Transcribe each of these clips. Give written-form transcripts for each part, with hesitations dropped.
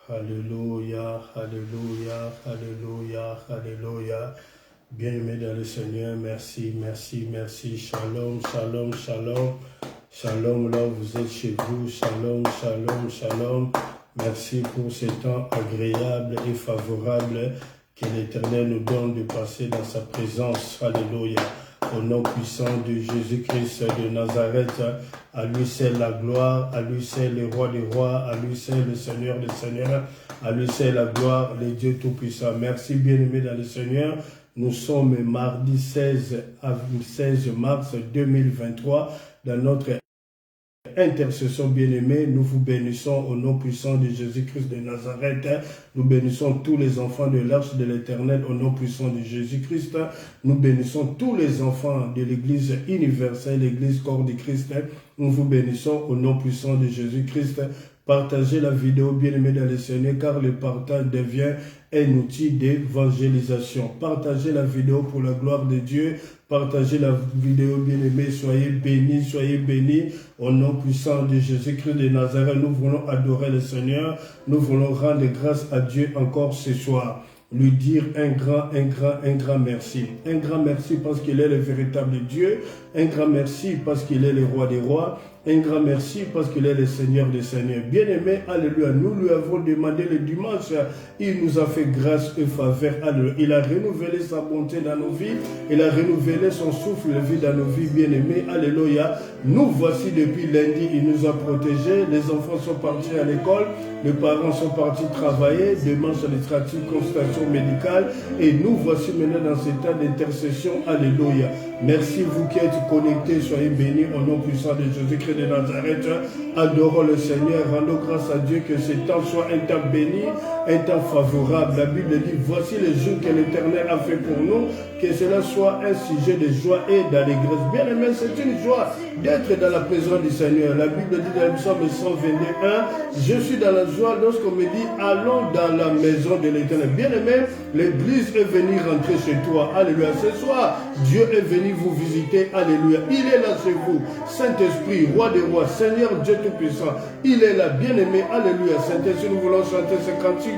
Alléluia, alléluia, alléluia, alléluia. Bien-aimés dans le Seigneur, merci, merci, merci. Shalom, shalom, shalom. Shalom, là où vous êtes chez vous. Shalom, shalom, shalom. Merci pour ce temps agréable et favorable que l'Éternel nous donne de passer dans sa présence. Alléluia. Au nom puissant de Jésus-Christ de Nazareth, à lui c'est la gloire, à lui c'est le roi des rois, à lui c'est le Seigneur des seigneurs, à lui c'est la gloire, le Dieu tout-puissant. Merci bien-aimés dans le Seigneur. Nous sommes mardi 16 mars 2023 dans notre intercession bien-aimée. Nous vous bénissons au nom puissant de Jésus-Christ de Nazareth. Nous bénissons tous les enfants de l'Arche de l'Éternel au nom puissant de Jésus-Christ. Nous bénissons tous les enfants de l'Église universelle, l'Église corps de Christ. Nous vous bénissons au nom puissant de Jésus-Christ. Partagez la vidéo bien-aimée dans le Seigneur car le partage devient un outil d'évangélisation. Partagez la vidéo pour la gloire de Dieu. Partagez la vidéo bien-aimée. Soyez bénis au nom puissant de Jésus-Christ de Nazareth. Nous voulons adorer le Seigneur. Nous voulons rendre grâce à Dieu encore ce soir. Lui dire un grand merci. Un grand merci parce qu'il est le véritable Dieu. Un grand merci parce qu'il est le roi des rois. Un grand merci parce qu'il est le Seigneur des seigneurs. Bien-aimé, alléluia. Nous lui avons demandé le dimanche. Il nous a fait grâce et faveur. Alléluia. Il a renouvelé sa bonté dans nos vies. Il a renouvelé son souffle de vie dans nos vies. Bien-aimé, alléluia. Nous voici depuis lundi. Il nous a protégés. Les enfants sont partis à l'école. Les parents sont partis travailler. Demain, c'est les consultations médicales. Et nous voici maintenant dans cet temps d'intercession. Alléluia. Merci vous qui êtes connectés. Soyez bénis au nom puissant de Jésus-Christ de Nazareth. Adorons le Seigneur. Rendons grâce à Dieu que ce temps soit un temps béni, un temps favorable. La Bible dit, voici les jours que l'Éternel a fait pour nous. Que cela soit un sujet de joie et d'allégresse. Bien aimé, c'est une joie d'être dans la présence du Seigneur. La Bible dit dans le psaume 121, je suis dans la joie lorsqu'on me dit, allons dans la maison de l'Éternel. Bien aimé, l'Église est venue rentrer chez toi. Alléluia. Ce soir, Dieu est venu vous visiter. Alléluia. Il est là chez vous. Saint-Esprit, roi des rois, Seigneur Dieu Tout-Puissant. Il est là, bien aimé. Alléluia. Saint-Esprit, nous voulons chanter ce cantique.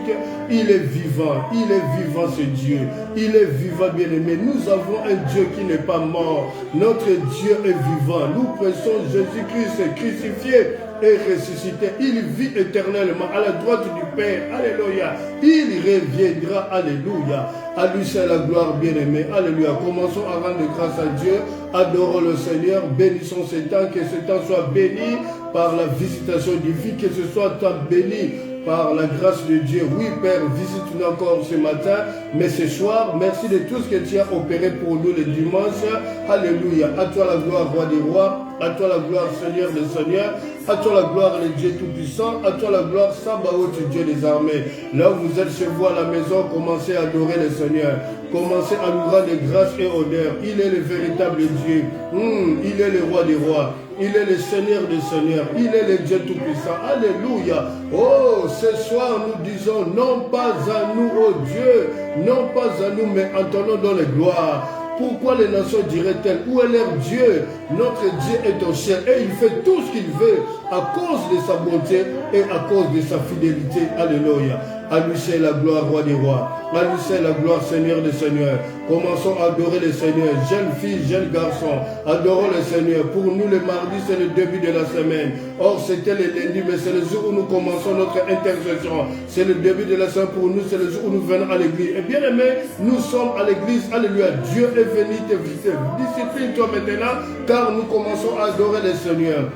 Il est vivant. Il est vivant, ce Dieu. Il est vivant, bien aimé. Nous avons un Dieu qui n'est pas mort. Notre Dieu est vivant. Nous pressons Jésus-Christ crucifié et ressuscité. Il vit éternellement à la droite du Père. Alléluia. Il reviendra. Alléluia. À lui c'est la gloire, bien-aimé. Alléluia. Commençons à rendre grâce à Dieu. Adorons le Seigneur. Bénissons ce temps. Que ce temps soit béni par la visitation divine. Que ce soit temps béni par la grâce de Dieu. Oui, Père, visite-nous encore ce matin, mais ce soir, merci de tout ce que tu as opéré pour nous le dimanche. Alléluia. À toi la gloire, roi des rois. À toi la gloire, Seigneur des seigneurs. À toi la gloire, le Dieu tout-puissant. À toi la gloire, Sabaoth, Dieu des armées. Là où vous êtes chez vous à la maison, commencez à adorer le Seigneur. Commencez à lui rendre grâce et honneur. Il est le véritable Dieu. Il est le roi des rois. Il est le Seigneur des seigneurs. Il est le Dieu tout-puissant. Alléluia. Oh, ce soir nous disons, non pas à nous, oh Dieu, non pas à nous, mais en ton nom dans les gloires. Pourquoi les nations diraient-elles, où est leur Dieu? Notre Dieu est au ciel et il fait tout ce qu'il veut à cause de sa bonté et à cause de sa fidélité. Alléluia. À lui c'est la gloire, roi des rois. À lui c'est la gloire, Seigneur des seigneurs. Commençons à adorer le Seigneur. Jeunes filles, jeunes garçons, adorons le Seigneur. Pour nous, le mardi, c'est le début de la semaine. Or, c'était le lundi, mais c'est le jour où nous commençons notre intercession. C'est le début de la semaine pour nous, c'est le jour où nous venons à l'église. Et bien aimé, nous sommes à l'église. Alléluia. Dieu est venu te visiter. Discipline-toi maintenant, car nous commençons à adorer le Seigneur.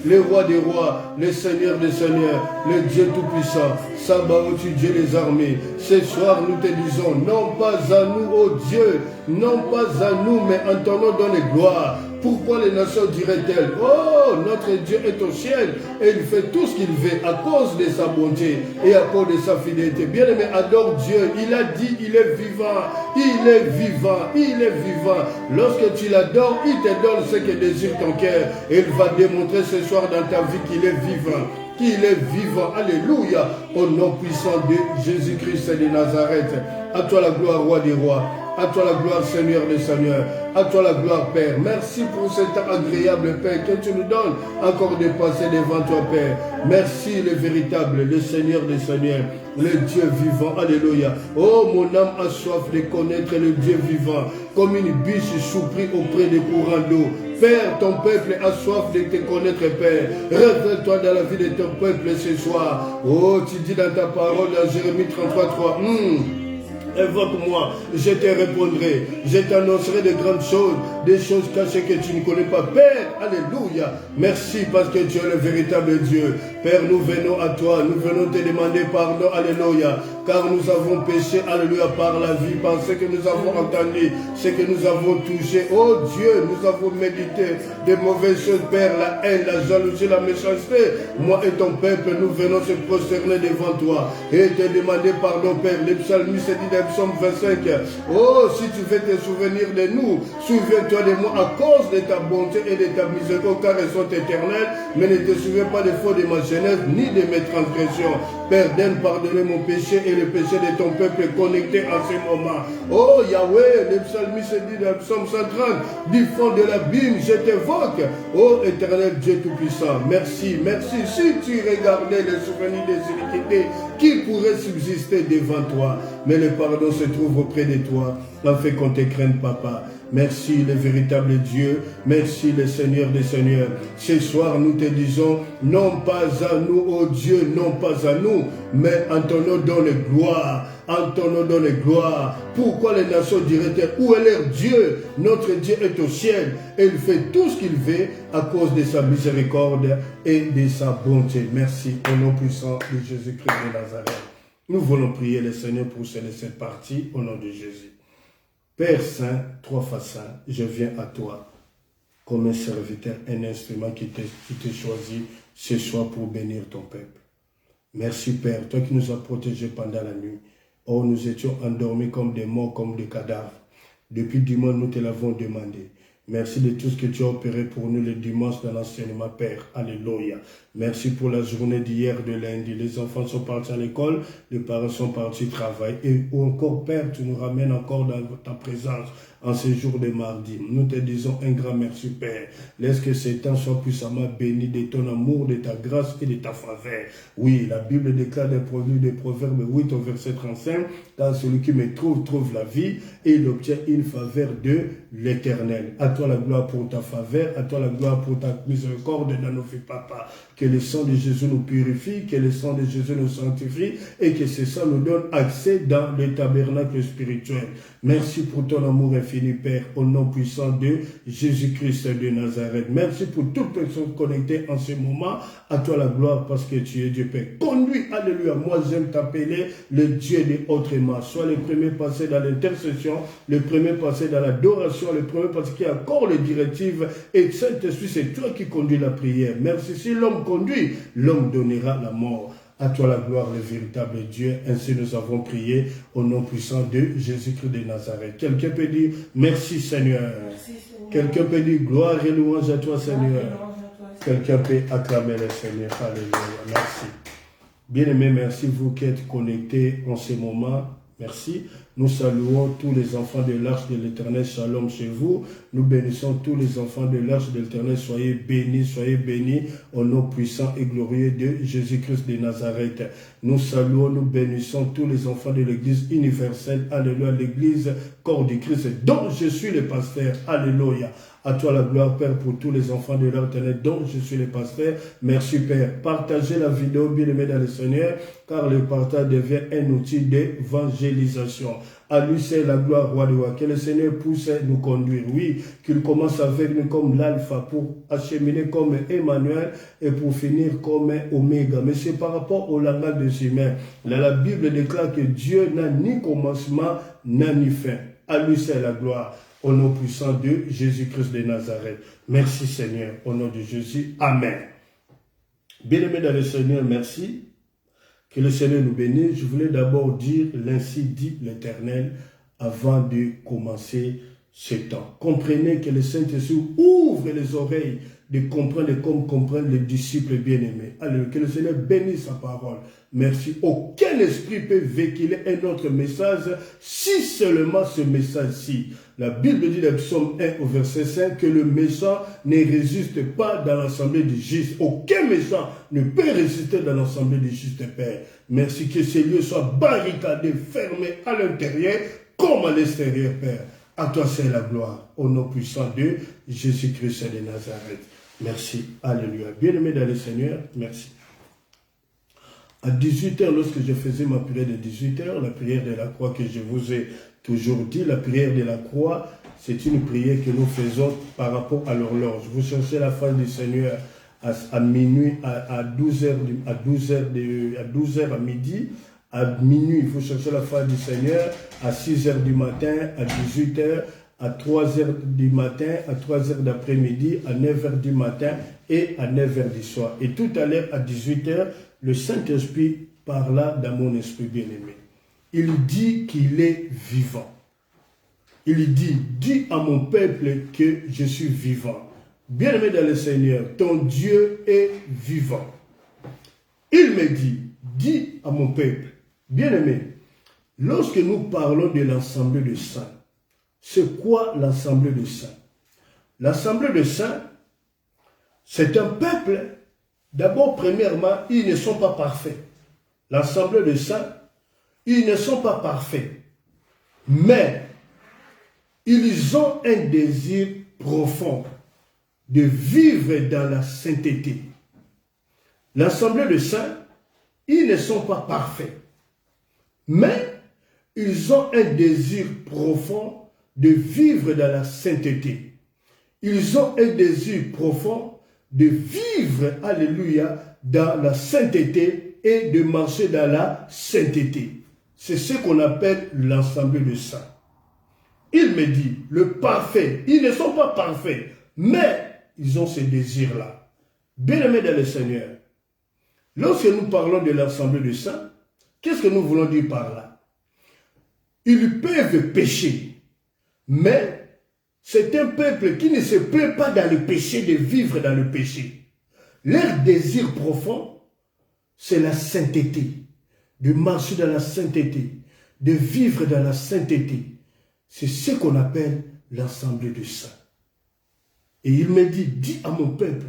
Le roi des rois, le Seigneur des seigneurs, le Dieu tout-puissant. Sabaoth, Dieu des armées. Ce soir, nous te disons, non pas à nous, ô Dieu, non pas à nous, mais en ton nom dans les gloires. Pourquoi les nations diraient-elles, oh, notre Dieu est au ciel et il fait tout ce qu'il veut à cause de sa bonté et à cause de sa fidélité. Bien-aimé, adore Dieu. Il a dit, il est vivant, il est vivant, il est vivant. Lorsque tu l'adores, il te donne ce que désire ton cœur et il va démontrer ce soir dans ta vie qu'il est vivant. qu'il est vivant. Alléluia. Au nom puissant de Jésus-Christ de Nazareth. À toi la gloire, roi des rois. À toi la gloire, Seigneur des seigneurs. À toi la gloire, Père. Merci pour cet agréable, Père, que tu nous donnes encore de passer devant toi, Père. Merci, le véritable, le Seigneur des seigneurs, le Dieu vivant. Alléluia. Oh, mon âme a soif de connaître le Dieu vivant, comme une biche souplie auprès des courants d'eau. Père, ton peuple a soif de te connaître, Père. Révèle-toi dans la vie de ton peuple ce soir. Oh, tu dis dans ta parole, dans Jérémie 33:3, invoque-moi, je te répondrai, je t'annoncerai de grandes choses, des choses cachées que tu ne connais pas. Père, alléluia, merci parce que tu es le véritable Dieu. Père, nous venons à toi, nous venons te demander pardon, alléluia, car nous avons péché, alléluia, par la vie, par ce que nous avons entendu, ce que nous avons touché. Oh Dieu, nous avons médité de mauvaises choses, Père, la haine, la jalousie, la méchanceté. Moi et ton peuple, nous venons se prosterner devant toi et te demander pardon, Père. Les psalmistes dit dans Psaume 25, oh, si tu veux te souvenir de nous, souviens-toi de moi à cause de ta bonté et de ta miséricorde, car elles sont éternelles, mais ne te souviens pas des fautes de ma jeunesse, ni de mes transgressions. Père, donne pardonner mon péché et le péché de ton peuple connecté en ce moment. Oh Yahweh, le psalmiste dit dans Psaume 130, du fond de l'abîme, je t'évoque. Oh éternel Dieu Tout-Puissant, merci, merci. Si tu regardais les souvenirs des iniquités, qui pourrait subsister devant toi? Mais le pardon se trouve auprès de toi, afin qu'on te craigne, Papa. Merci le véritable Dieu, merci le Seigneur des Seigneurs. Ce soir nous te disons, non pas à nous, ô Dieu, non pas à nous, mais en ton nom donne gloire, en ton nom donne gloire. Pourquoi les nations diraient, où est leur Dieu? Notre Dieu est au ciel et il fait tout ce qu'il veut à cause de sa miséricorde et de sa bonté. Merci au nom puissant de Jésus-Christ de Nazareth. Nous voulons prier le Seigneur pour cette partie au nom de Jésus. Père Saint, trois fois Saint, je viens à toi comme un serviteur, un instrument qui t'est choisi ce soir pour bénir ton peuple. Merci Père, toi qui nous as protégés pendant la nuit. Oh, nous étions endormis comme des morts, comme des cadavres. Depuis dimanche, nous te l'avons demandé. Merci de tout ce que tu as opéré pour nous le dimanche dans l'enseignement, Père. Alléluia. Merci pour la journée d'hier, de lundi. Les enfants sont partis à l'école, les parents sont partis travailler. Et encore, Père, tu nous ramènes encore dans ta présence en ce jour de mardi. Nous te disons un grand merci, Père. Laisse que ces temps soient puissamment bénis de ton amour, de ta grâce et de ta faveur. Oui, la Bible déclare des Proverbes 8 au verset 35, car celui qui me trouve la vie et il obtient une faveur de l'Éternel. À toi la gloire pour ta faveur, à toi la gloire pour ta miséricorde dans nos vies, Papa. Que le sang de Jésus nous purifie, que le sang de Jésus nous sanctifie et que ce sang nous donne accès dans le tabernacle spirituel. Merci pour ton amour infini, Père, au nom puissant de Jésus-Christ de Nazareth. Merci pour toute personne connectée en ce moment. À toi la gloire parce que tu es Dieu, Père. Conduis, alléluia. Moi, j'aime t'appeler le Dieu des autrement. Sois le premier passé dans l'intercession, le premier passé dans l'adoration, le premier passé qui accorde les directives. Et Saint-Esprit, c'est toi qui conduis la prière. Merci. Si l'homme conduit, l'homme donnera la mort. À toi la gloire, le véritable Dieu. Ainsi nous avons prié au nom puissant de Jésus-Christ de Nazareth. Quelqu'un peut dire merci Seigneur. Quelqu'un peut dire gloire et louange à toi Seigneur. Quelqu'un peut acclamer le Seigneur. Alléluia. Merci. Bien-aimés, merci vous qui êtes connectés en ce moment. Merci. Nous saluons tous les enfants de l'Arche de l'Éternel. Shalom chez vous. Nous bénissons tous les enfants de l'Arche de l'Éternel. Soyez bénis au nom puissant et glorieux de Jésus-Christ de Nazareth. Nous saluons, nous bénissons tous les enfants de l'Église universelle. Alléluia. L'Église corps du Christ dont je suis le pasteur. Alléluia. À toi la gloire, Père, pour tous les enfants de l'Éternel dont je suis le pasteur. Merci, Père. Partagez la vidéo, bien-aimés dans le Seigneur, car le partage devient un outil d'évangélisation. À lui, c'est la gloire, roi de roi. Que le Seigneur puisse nous conduire. Oui, qu'il commence avec nous comme l'alpha pour acheminer comme Emmanuel et pour finir comme Oméga. Mais c'est par rapport au langage des humains. Là, la Bible déclare que Dieu n'a ni commencement, ni fin. À lui, c'est la gloire. Au nom puissant de Jésus-Christ de Nazareth. Merci Seigneur. Au nom de Jésus. Amen. Bien-aimés dans le Seigneur, merci. Que le Seigneur nous bénisse. Je voulais d'abord dire l'ainsi dit l'Éternel avant de commencer ce temps. Comprenez que le Saint-Esprit ouvre les oreilles de comprendre comme comprennent les disciples bien-aimés. Alléluia. Que le Seigneur bénisse sa parole. Merci. Aucun esprit peut véhiculer un autre message si seulement ce message-ci. La Bible dit dans Psaume 1 au verset 5 que le méchant ne résiste pas dans l'assemblée des justes. Aucun méchant ne peut résister dans l'assemblée des justes, Père. Merci que ces lieux soient barricadés, fermés à l'intérieur comme à l'extérieur, Père. À toi c'est la gloire. Au nom puissant de Jésus-Christ de Nazareth. Merci. Alléluia. Bien-aimé dans le Seigneur, merci. À 18h, lorsque je faisais ma prière de 18h, la prière de la croix que je vous ai toujours dit, la prière de la croix, c'est une prière que nous faisons par rapport à l'horloge. Vous cherchez la face du Seigneur à minuit, à 12h à midi. À minuit, il faut chercher la face du Seigneur à 6h du matin, à 18h, à 3h du matin, à 3h d'après-midi, à 9h du matin et à 9h du soir. Et tout à l'heure, à 18h, le Saint-Esprit parla dans mon esprit bien-aimé. Il dit qu'il est vivant. Il dit, dis à mon peuple que je suis vivant. Bien-aimé dans le Seigneur, ton Dieu est vivant. Il me dit, dis à mon peuple, bien-aimé, lorsque nous parlons de l'Assemblée des saints, c'est quoi l'Assemblée des saints? L'Assemblée des saints, c'est un peuple. D'abord, premièrement, ils ne sont pas parfaits. L'Assemblée des saints, ils ne sont pas parfaits. Mais, ils ont un désir profond de vivre dans la sainteté. L'Assemblée des saints, ils ne sont pas parfaits. Mais, ils ont un désir profond de vivre dans la sainteté. Ils ont un désir profond de vivre, alléluia, dans la sainteté et de marcher dans la sainteté. C'est ce qu'on appelle l'Assemblée des saints. Il me dit, le parfait, ils ne sont pas parfaits, mais ils ont ce désir-là. Bien-aimés dans le Seigneur, lorsque nous parlons de l'Assemblée des saints, qu'est-ce que nous voulons dire par là? Ils peuvent pécher, mais c'est un peuple qui ne se plaît pas dans le péché, de vivre dans le péché. Leur désir profond, c'est la sainteté, de marcher dans la sainteté, de vivre dans la sainteté. C'est ce qu'on appelle l'Assemblée des saints. Et il me dit, dis à mon peuple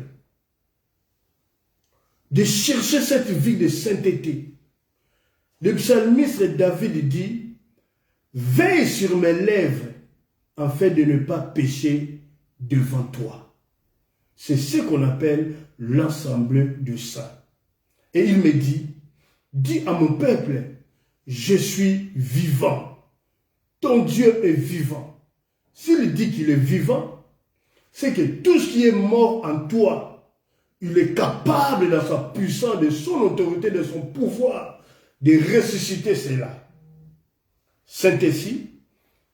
de chercher cette vie de sainteté. Le psalmiste David dit, veille sur mes lèvres afin de ne pas pécher devant toi. C'est ce qu'on appelle l'Assemblée des saints. Et il me dit, dis à mon peuple, je suis vivant. Ton Dieu est vivant. S'il dit qu'il est vivant, c'est que tout ce qui est mort en toi, il est capable dans sa puissance, de son autorité, de son pouvoir, de ressusciter cela. Saint-Essie,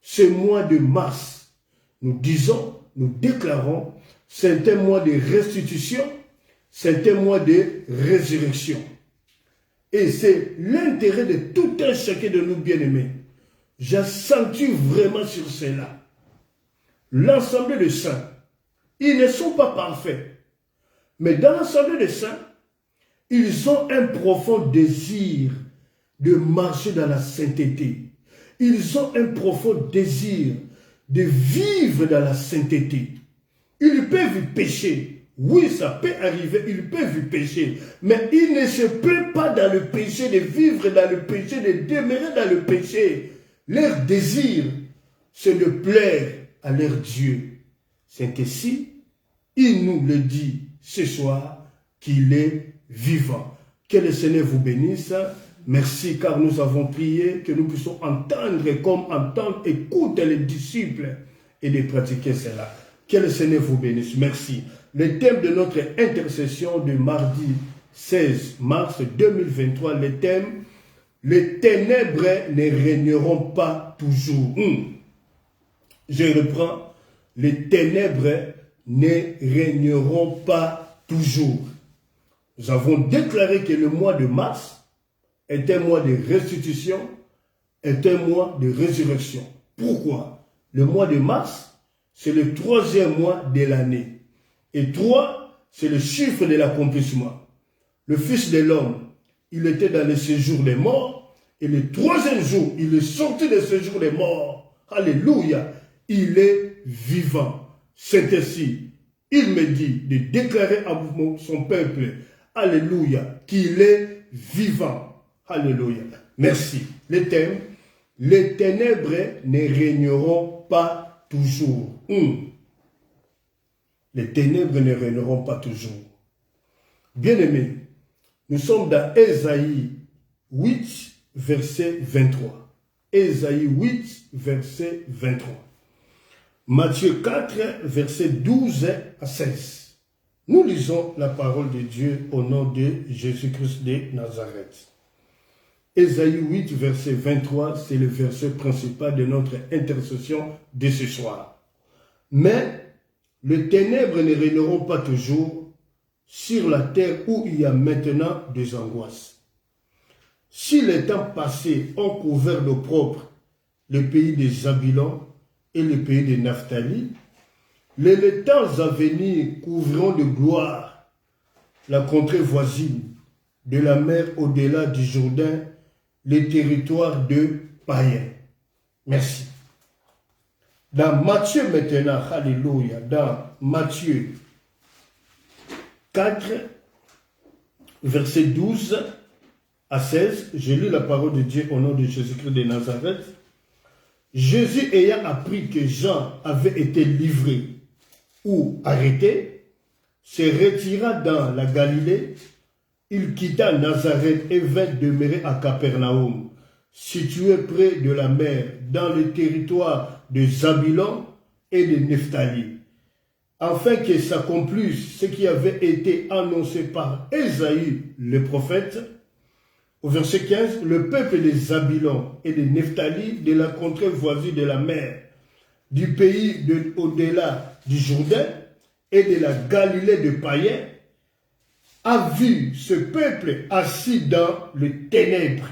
ce mois de mars, nous disons, nous déclarons, c'est un mois de restitution, c'est un mois de résurrection. Et c'est l'intérêt de tout un chacun de nous bien-aimés. J'accentue vraiment sur cela. L'Assemblée des saints, ils ne sont pas parfaits. Mais dans l'Assemblée des saints, ils ont un profond désir de marcher dans la sainteté. Ils ont un profond désir de vivre dans la sainteté. Ils peuvent pécher. Oui, ça peut arriver, ils peuvent pécher. Mais ils ne se plaisent pas dans le péché, de vivre dans le péché, de demeurer dans le péché. Leur désir, c'est de plaire à leur Dieu. C'est ainsi, il nous le dit ce soir, qu'il est vivant. Que le Seigneur vous bénisse. Merci car nous avons prié, que nous puissions entendre comme entendre, écouter les disciples et de pratiquer cela. Que le Seigneur vous bénisse. Merci. Le thème de notre intercession de mardi 16 mars 2023, le thème « Les ténèbres ne régneront pas toujours ». Je reprends. « Les ténèbres ne régneront pas toujours ». Nous avons déclaré que le mois de mars est un mois de restitution, est un mois de résurrection. Pourquoi? Le mois de mars, c'est le 3e mois de l'année. Et 3, c'est le chiffre de l'accomplissement. Le Fils de l'homme, il était dans le séjour des morts. Et le 3e jour, il est sorti du séjour des morts. Alléluia. Il est vivant. C'est ainsi. Il me dit de déclarer à son peuple, alléluia, qu'il est vivant. Alléluia. Merci. Le thème, les ténèbres ne régneront pas toujours. Les ténèbres ne régneront pas toujours. Bien-aimés, nous sommes dans Ésaïe 8, verset 23. Ésaïe 8, verset 23. Matthieu 4, verset 12 à 16. Nous lisons la parole de Dieu au nom de Jésus-Christ de Nazareth. Ésaïe 8, verset 23, c'est le verset principal de notre intercession de ce soir. Mais les ténèbres ne régneront pas toujours sur la terre où il y a maintenant des angoisses. Si les temps passés ont couvert d'opprobre le pays des Zabylon et le pays de Naphtali, les temps à venir couvriront de gloire la contrée voisine de la mer au-delà du Jourdain, les territoires de païens. Merci. Dans Matthieu maintenant, alléluia, dans Matthieu 4, verset 12 à 16, je lis la parole de Dieu au nom de Jésus-Christ de Nazareth. Jésus ayant appris que Jean avait été livré ou arrêté, se retira dans la Galilée. Il quitta Nazareth et vint demeurer à Capernaum, situé près de la mer, dans le territoire de Zabylon et de Nephtali, afin que s'accomplisse ce qui avait été annoncé par Ésaïe le prophète. Au verset 15, le peuple de Zabylon et de Nephtali, de la contrée voisine de la mer, du pays au-delà du Jourdain et de la Galilée de païens, a vu ce peuple assis dans les ténèbres,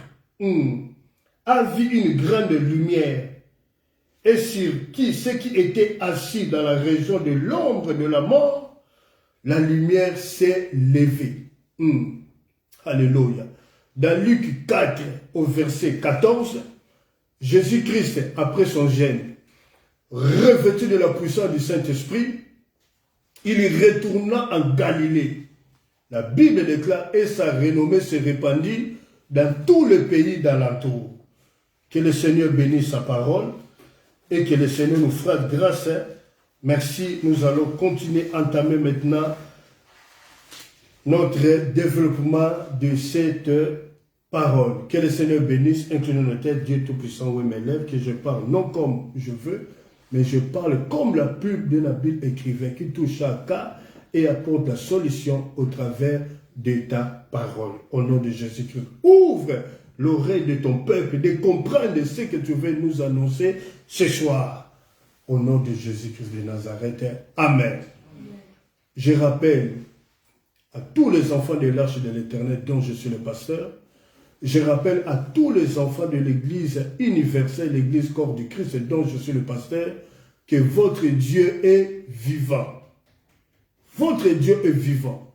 a vu une grande lumière, et sur ceux qui étaient assis dans la région de l'ombre de la mort, la lumière s'est levée. Alléluia. Dans Luc 4, au verset 14, Jésus-Christ, après son jeûne, revêtu de la puissance du Saint-Esprit, il retourna en Galilée. La Bible déclare, et sa renommée se répandit dans tout le pays d'alentour. Que le Seigneur bénisse sa parole et que le Seigneur nous fasse grâce. Merci, nous allons continuer à entamer maintenant notre développement de cette parole. Que le Seigneur bénisse, inclinons nos têtes, Dieu Tout-Puissant, oui mes lèvres, que je parle non comme je veux, mais je parle comme la pub de la Bible écrivain qui touche à cas et apporte la solution au travers de ta parole. Au nom de Jésus-Christ, ouvre l'oreille de ton peuple, de comprendre ce que tu veux nous annoncer ce soir. Au nom de Jésus-Christ de Nazareth, Amen. Je rappelle à tous les enfants de l'Arche de l'Éternel dont je suis le pasteur, je rappelle à tous les enfants de l'Église universelle, l'Église corps du Christ dont je suis le pasteur, que votre Dieu est vivant. Votre Dieu est vivant.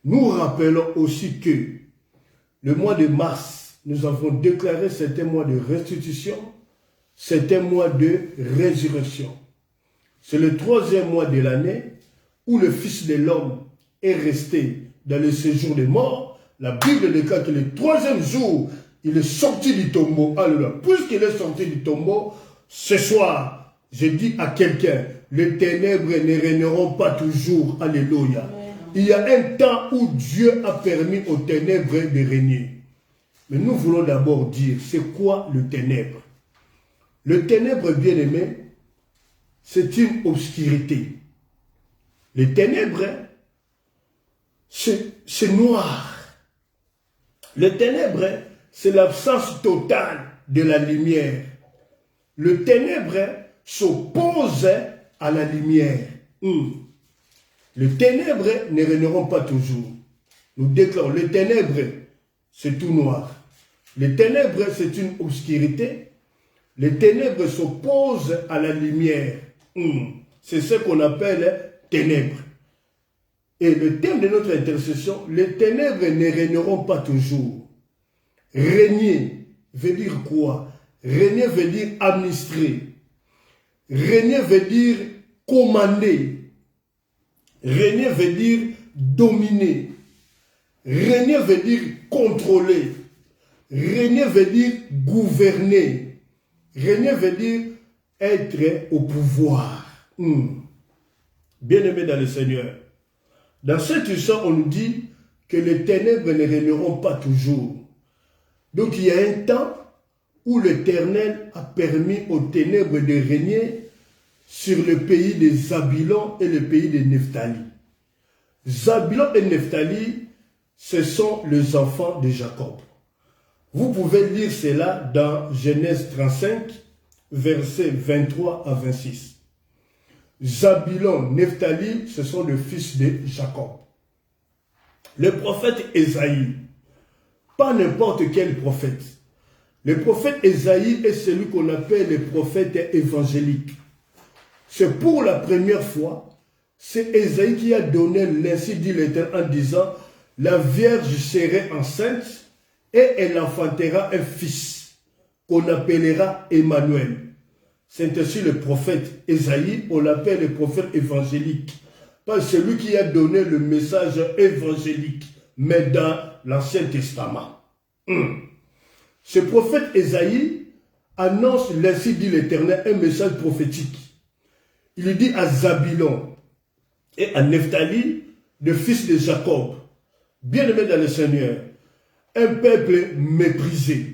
Nous rappelons aussi que le mois de mars, nous avons déclaré c'était un mois de restitution, c'est un mois de résurrection. C'est le 3e mois de l'année où le Fils de l'homme est resté dans le séjour des morts. La Bible déclare que le 3e jour, il est sorti du tombeau. Alléluia. Puisqu'il est sorti du tombeau, ce soir, je dis à quelqu'un, les ténèbres ne régneront pas toujours. Alléluia. Il y a un temps où Dieu a permis aux ténèbres de régner. Mais nous voulons d'abord dire, c'est quoi le ténèbre? Le ténèbre, bien-aimé, c'est une obscurité. Les ténèbres, c'est noir. Le ténèbre, c'est l'absence totale de la lumière. Le ténèbre s'oppose à la lumière. Les ténèbres ne régneront pas toujours. Nous déclarons, les ténèbres, c'est tout noir. Les ténèbres, c'est une obscurité. Les ténèbres s'opposent à la lumière. C'est ce qu'on appelle ténèbres. Et le thème de notre intercession, les ténèbres ne régneront pas toujours. Régner veut dire quoi? Régner veut dire administrer. Régner veut dire commander. Régner veut dire dominer. Régner veut dire contrôler. Régner veut dire gouverner. Régner veut dire être au pouvoir. Bien-aimés dans le Seigneur, dans cette histoire, on nous dit que les ténèbres ne régneront pas toujours. Donc il y a un temps où l'Éternel a permis aux ténèbres de régner sur le pays de Zabulon et le pays de Nephtali. Zabulon et Nephtali, ce sont les enfants de Jacob. Vous pouvez lire cela dans Genèse 35, versets 23 à 26. Zabulon, Nephtali, ce sont les fils de Jacob. Le prophète Ésaïe, pas n'importe quel prophète. Le prophète Ésaïe est celui qu'on appelle le prophète évangélique. C'est pour la première fois, c'est Ésaïe qui a donné l'ainsi dit l'Éternel en disant « La Vierge serait enceinte et elle enfantera un fils qu'on appellera Emmanuel. » C'est ainsi le prophète Ésaïe, on l'appelle le prophète évangélique. Pas celui qui a donné le message évangélique, mais dans l'Ancien Testament. Ce prophète Ésaïe annonce l'ainsi dit l'Éternel, un message prophétique. Il dit à Zabulon et à Nephtali, le fils de Jacob, bien-aimé dans le Seigneur, un peuple méprisé,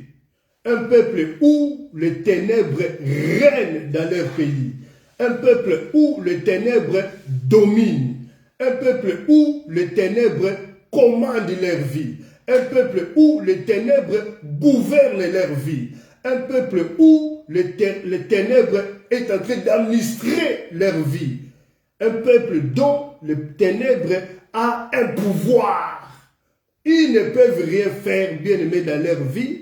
un peuple où les ténèbres règnent dans leur pays, un peuple où les ténèbres dominent, un peuple où les ténèbres commandent leur vie, un peuple où les ténèbres gouvernent leur vie, un peuple où les ténèbres est en train d'administrer leur vie, un peuple dont les ténèbres a un pouvoir. Ils ne peuvent rien faire, bien aimé, dans leur vie.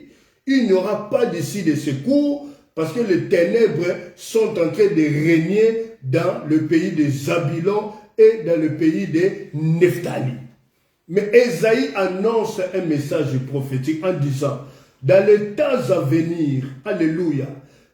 Il n'y aura pas d'ici de secours parce que les ténèbres sont en train de régner dans le pays de Zabulon et dans le pays de Nephtali. Mais Ésaïe annonce un message prophétique en disant, dans les temps à venir, alléluia,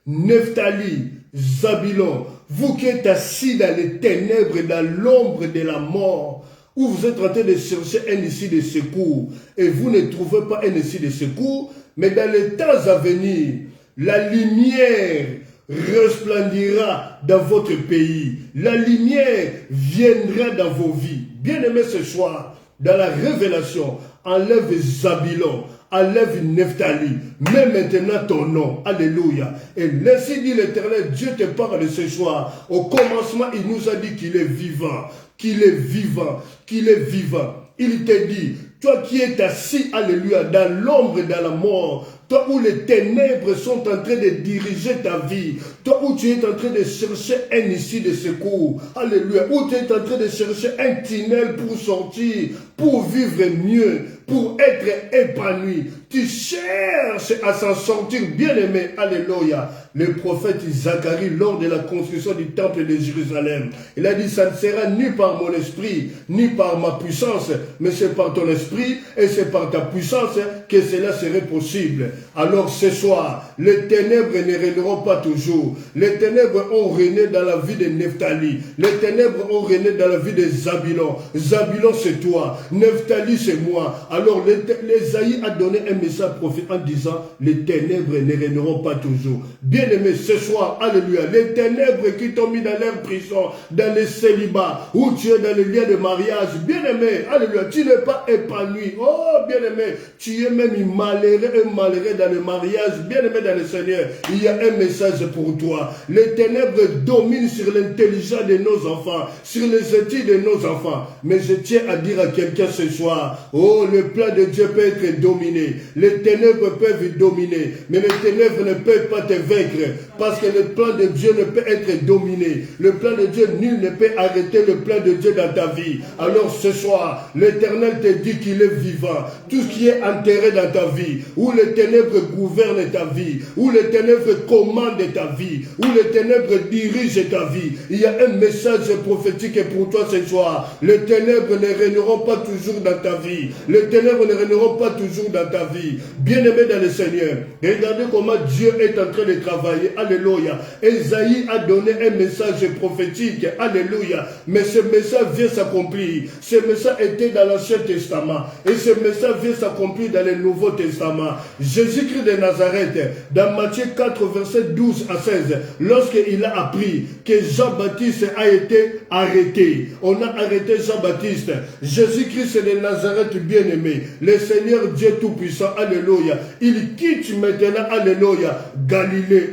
Nephtali, Zabulon, vous qui êtes assis dans les ténèbres, dans l'ombre de la mort, où vous êtes en train de chercher un issue de secours, et vous ne trouvez pas un issue de secours, mais dans les temps à venir, la lumière resplendira dans votre pays. La lumière viendra dans vos vies. Bien-aimés ce soir, dans la révélation, enlève Zabulon, enlève Nephtali, mets maintenant ton nom, alléluia. Et laissez dire l'Éternel, Dieu te parle ce soir. Au commencement, il nous a dit qu'il est vivant, qu'il est vivant, qu'il est vivant. Il te dit, toi qui es assis, alléluia, dans l'ombre et dans la mort, toi où les ténèbres sont en train de diriger ta vie, toi où tu es en train de chercher un issue de secours, alléluia, où tu es en train de chercher un tunnel pour sortir, pour vivre mieux, pour être épanoui. Tu cherches à s'en sortir, bien-aimé, alléluia. Le prophète Zacharie, lors de la construction du temple de Jérusalem, il a dit, ça ne sera ni par mon esprit, ni par ma puissance, mais c'est par ton esprit et c'est par ta puissance que cela serait possible. Alors ce soir, les ténèbres ne régneront pas toujours. Les ténèbres ont régné dans la vie de Nephtali. Les ténèbres ont régné dans la vie de Zabulon. Zabulon c'est toi, Nephtali c'est moi. Alors l'Ésaïe a donné un message prophétique en disant, les ténèbres ne régneront pas toujours. Bien-aimés, ce soir, alléluia, les ténèbres qui t'ont mis dans leur prison, dans les célibats, où tu es dans le lien de mariage, bien-aimé, alléluia, tu n'es pas épanoui. Oh, bien-aimé, tu es même malheureux et malheureux dans le mariage, bien-aimé dans le Seigneur. Il y a un message pour toi. Les ténèbres dominent sur l'intelligence de nos enfants, sur les études de nos enfants. Mais je tiens à dire à quelqu'un ce soir, oh, le plan de Dieu peut être dominé. Les ténèbres peuvent dominer, mais les ténèbres ne peuvent pas te vaincre, parce que le plan de Dieu ne peut être dominé. Le plan de Dieu, nul ne peut arrêter le plan de Dieu dans ta vie. Alors ce soir, l'Éternel te dit qu'il est vivant. Tout ce qui est enterré dans ta vie, où les ténèbres ténèbres gouvernent ta vie, où les ténèbres commandent ta vie, où les ténèbres dirigent ta vie. Il y a un message prophétique pour toi ce soir. Les ténèbres ne régneront pas toujours dans ta vie. Les ténèbres ne régneront pas toujours dans ta vie. Bien-aimé dans le Seigneur, regardez comment Dieu est en train de travailler. Alléluia. Esaïe a donné un message prophétique. Alléluia. Mais ce message vient s'accomplir. Ce message était dans l'Ancien Testament. Et ce message vient s'accomplir dans le Nouveau Testament. Jésus-Christ de Nazareth, dans Matthieu 4, verset 12 à 16, lorsqu'il a appris que Jean-Baptiste a été arrêté, on a arrêté Jean-Baptiste. Jésus-Christ de Nazareth, bien-aimé, le Seigneur Dieu Tout-Puissant, alléluia, il quitte maintenant, alléluia, Galilée.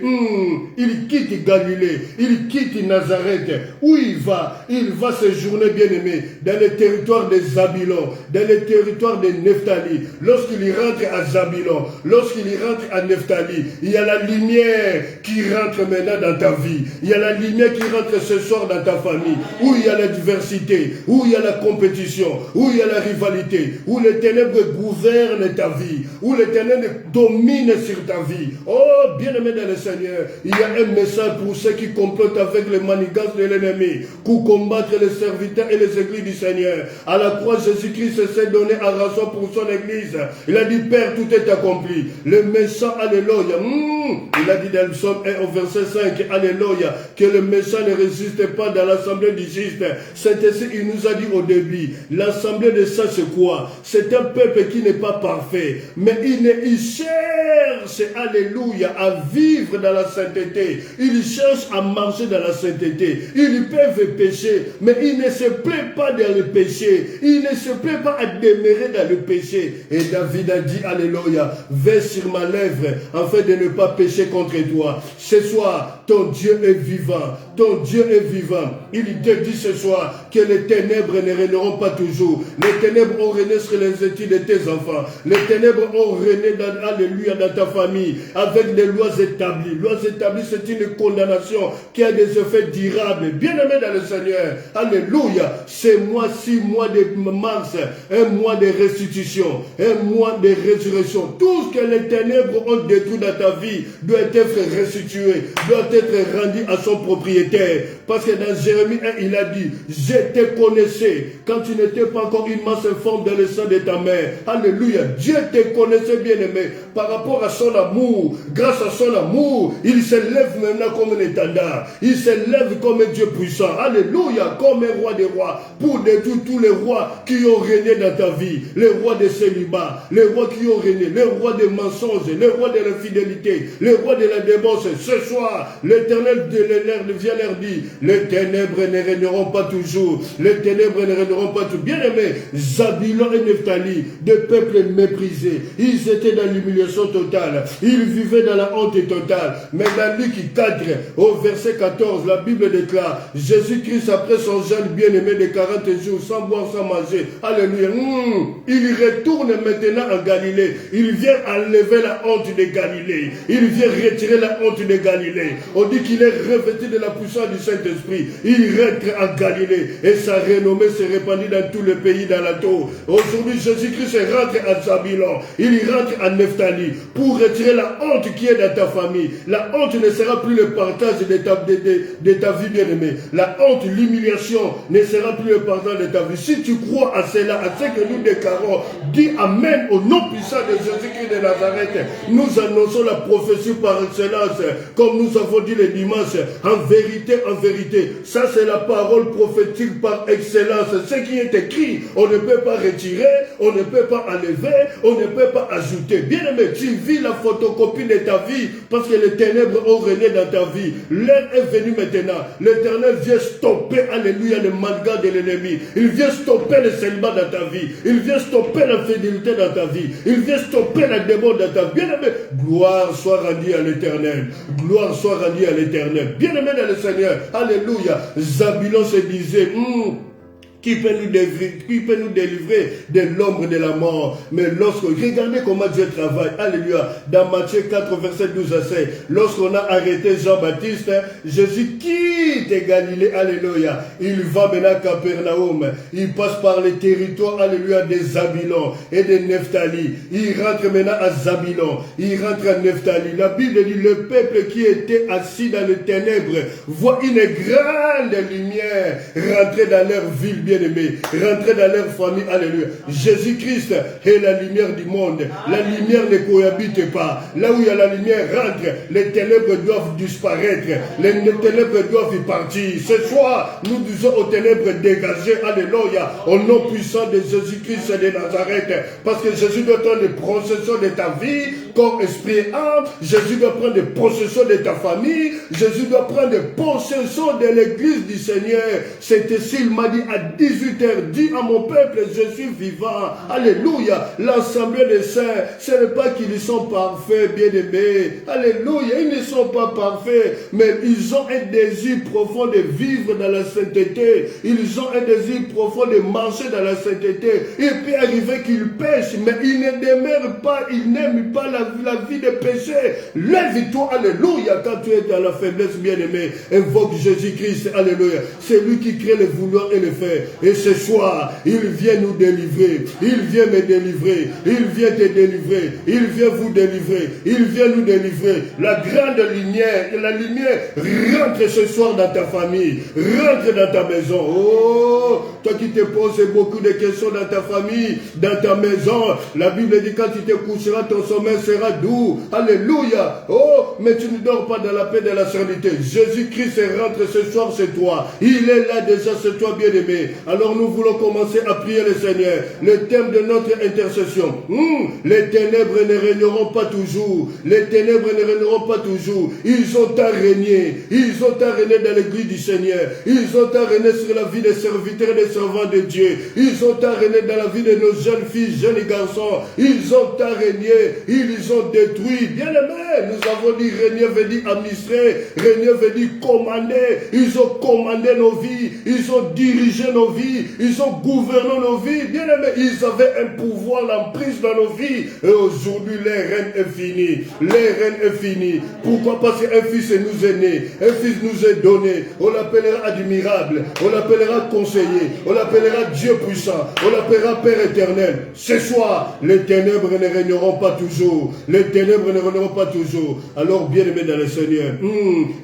Il quitte Galilée, il quitte Nazareth. Où il va? Il va séjourner, bien-aimé, dans le territoire de Zabulon, dans le territoire de Nephtali. Lorsqu'il rentre à Zabulon, lorsqu'il rentre à Nephtali, il y a la lumière qui rentre maintenant dans ta vie. Il y a la lumière qui rentre ce soir dans ta famille, où il y a la diversité, où il y a la compétition, où il y a la rivalité, où les ténèbres gouvernent ta vie, où les ténèbres dominent sur ta vie. Oh, bien-aimé dans le Seigneur, il y a un message pour ceux qui complotent avec les manigances de l'ennemi, pour combattre les serviteurs et les églises du Seigneur. À la croix, Jésus-Christ s'est donné à rançon pour son église. Il a dit, Père, tout est accompli. Le méchant, alléluia. Il a dit dans le psaume 1 au verset 5, alléluia, que le méchant ne résiste pas dans l'assemblée du juste. C'est ainsi qu'il nous a dit au début. L'assemblée de ça, c'est quoi? C'est un peuple qui n'est pas parfait, mais il cherche, alléluia, à vivre dans la sainteté. Il cherche à marcher dans la sainteté. Ils peuvent pécher, mais il ne se plaît pas dans le péché. Il ne se plaît pas à demeurer dans le péché. Et David a dit, alléluia, veille sur ma lèvre, afin de ne pas pécher contre toi. Ce soir, ton Dieu est vivant. Ton Dieu est vivant. Il te dit ce soir que les ténèbres ne régneront pas toujours. Les ténèbres ont régné sur les études de tes enfants. Les ténèbres ont régné dans, alléluia, dans ta famille, avec des lois établies. Lois établies, c'est une condamnation qui a des effets durables. Bien-aimé dans le Seigneur, alléluia, c'est mois, 6 mois de mars, un mois de restitution, un mois de résurrection. Tout ce que les ténèbres ont détruit dans ta vie doit être restitué, doit être rendu à son propriétaire. Parce que dans Jérémie 1, il a dit, je te connaissais quand tu n'étais pas encore une masse informe dans le sang de ta mère. Alléluia, Dieu te connaissait, bien-aimé, par rapport à son amour. Grâce à son amour, il se lève maintenant comme un étendard. Il se lève comme un Dieu puissant. Alléluia, comme un roi des rois, pour détruire tous les rois qui ont régné dans ta vie. Les rois de célibat, les rois qui ont régné, les rois des mensonges, les rois de l'infidélité, les rois de la démence. Ce soir, l'Éternel vient leur dire, les ténèbres ne régneront pas toujours. Les ténèbres ne régneront pas toujours. Bien-aimés, Zabulon et Nephtali, deux peuples méprisés. Ils étaient dans l'humiliation totale. Ils vivaient dans la honte totale. Mais dans Luc 4, au verset 14, la Bible déclare, Jésus-Christ, après son jeûne bien-aimé de 40 jours, sans boire, sans manger, alléluia, il retourne maintenant en Galilée. Il vient enlever la honte de Galilée. Il vient retirer la honte de Galilée. On dit qu'il est revêtu de la puissance du Saint-Esprit. Il rentre en Galilée et sa renommée se répandit dans tout le pays d'Alato. Aujourd'hui, Jésus-Christ rentre à Zabulon. Il rentre à Nephtali pour retirer la honte qui est dans ta famille. La honte ne sera plus le partage de ta vie bien-aimée. La honte, l'humiliation ne sera plus le partage de ta vie. Si tu crois à cela, à ce que nous déclarons, dis Amen au nom puissant de Jésus-Christ de Nazareth. Nous annonçons la prophétie par excellence, comme nous avons dit le dimanche. En vérité, ça c'est la parole prophétique par excellence. Ce qui est écrit, on ne peut pas retirer, on ne peut pas enlever, on ne peut pas ajouter. Bien-aimé, tu vis la photocopie de ta vie parce que les ténèbres ont régné dans ta vie. L'heure est venue maintenant. L'Éternel vient stopper, alléluia, le malga de l'ennemi. Il vient stopper le célibat dans ta vie. Il vient stopper l'infidélité dans ta vie. Il vient stopper la démon dans ta vie. Bien-aimé, gloire soit rendue à l'Éternel. Gloire soit rendue à l'Éternel. Bien-aimé dans le Seigneur, alléluia. Zabulon se disait, Qui peut nous délivrer de l'ombre de la mort? Mais regardez comment Dieu travaille. Alléluia. Dans Matthieu 4, verset 12 à 16. Lorsqu'on a arrêté Jean-Baptiste, Jésus quitte Galilée. Alléluia. Il va maintenant à Capernaum. Il passe par les territoires, alléluia, des Zabilon et de Nephtali. Il rentre maintenant à Zabilon. Il rentre à Nephtali. La Bible dit, le peuple qui était assis dans les ténèbres voit une grande lumière rentrer dans leur ville bien-aimée, rentrer dans leur famille. Alléluia. Jésus-Christ est la lumière du monde. La lumière ne cohabite pas. Là où il y a la lumière rentre, les ténèbres doivent disparaître. Les ténèbres doivent y partir. Ce soir, nous disons aux ténèbres dégagées, alléluia, au nom puissant de Jésus-Christ de Nazareth. Parce que Jésus doit prendre possession de ta vie, corps, esprit et âme. Jésus doit prendre possession de ta famille. Jésus doit prendre possession de l'église du Seigneur. C'est ici, il m'a dit à 18h, dis à mon peuple, je suis vivant. Alléluia. L'assemblée des saints, ce n'est pas qu'ils sont parfaits, bien-aimés. Alléluia. Ils ne sont pas parfaits, mais ils ont un désir profond de vivre dans la sainteté. Ils ont un désir profond de marcher dans la sainteté. Il peut arriver qu'ils pêchent, mais ils ne demeurent pas, ils n'aiment pas la vie de péché. Lève-toi, alléluia, quand tu es dans la faiblesse, bien-aimé. Invoque Jésus-Christ, alléluia. C'est lui qui crée le vouloir et le faire. Et ce soir, il vient nous délivrer. Il vient me délivrer. Il vient te délivrer. Il vient vous délivrer. Il vient nous délivrer. La grande lumière, la lumière rentre ce soir dans ta famille. Rentre dans ta maison. Oh, toi qui te poses beaucoup de questions dans ta famille, dans ta maison. La Bible dit quand tu te coucheras, ton sommeil sera doux. Alléluia. Oh, mais tu ne dors pas dans la paix de la sérénité. Jésus-Christ rentre ce soir chez toi. Il est là déjà chez toi, bien-aimé. Alors nous voulons commencer à prier le Seigneur. Le thème de notre intercession. Les ténèbres ne régneront pas toujours. Les ténèbres ne régneront pas toujours. Ils ont à régner. Ils ont à régner dans l'église du Seigneur. Ils ont à régner sur la vie des serviteurs et des servants de Dieu. Ils ont à régner dans la vie de nos jeunes filles, jeunes garçons. Ils ont à régner. Ils ont détruit. Bien-aimé, nous avons dit régner veut dire administrer. Régner veut dire commander. Ils ont commandé nos vies. Ils ont dirigé nos vies. Ils ont gouverné nos vies. Bien-aimé, ils avaient un pouvoir, l'emprise dans nos vies. Et aujourd'hui, leur règne est fini. Leur règne est fini. Pourquoi? Parce qu'un fils nous est né. Un fils nous est donné. On l'appellera admirable. On l'appellera conseiller. On l'appellera Dieu puissant. On l'appellera Père éternel. Ce soir, les ténèbres ne régneront pas toujours. Les ténèbres ne régneront pas toujours. Alors, bien-aimés dans le Seigneur,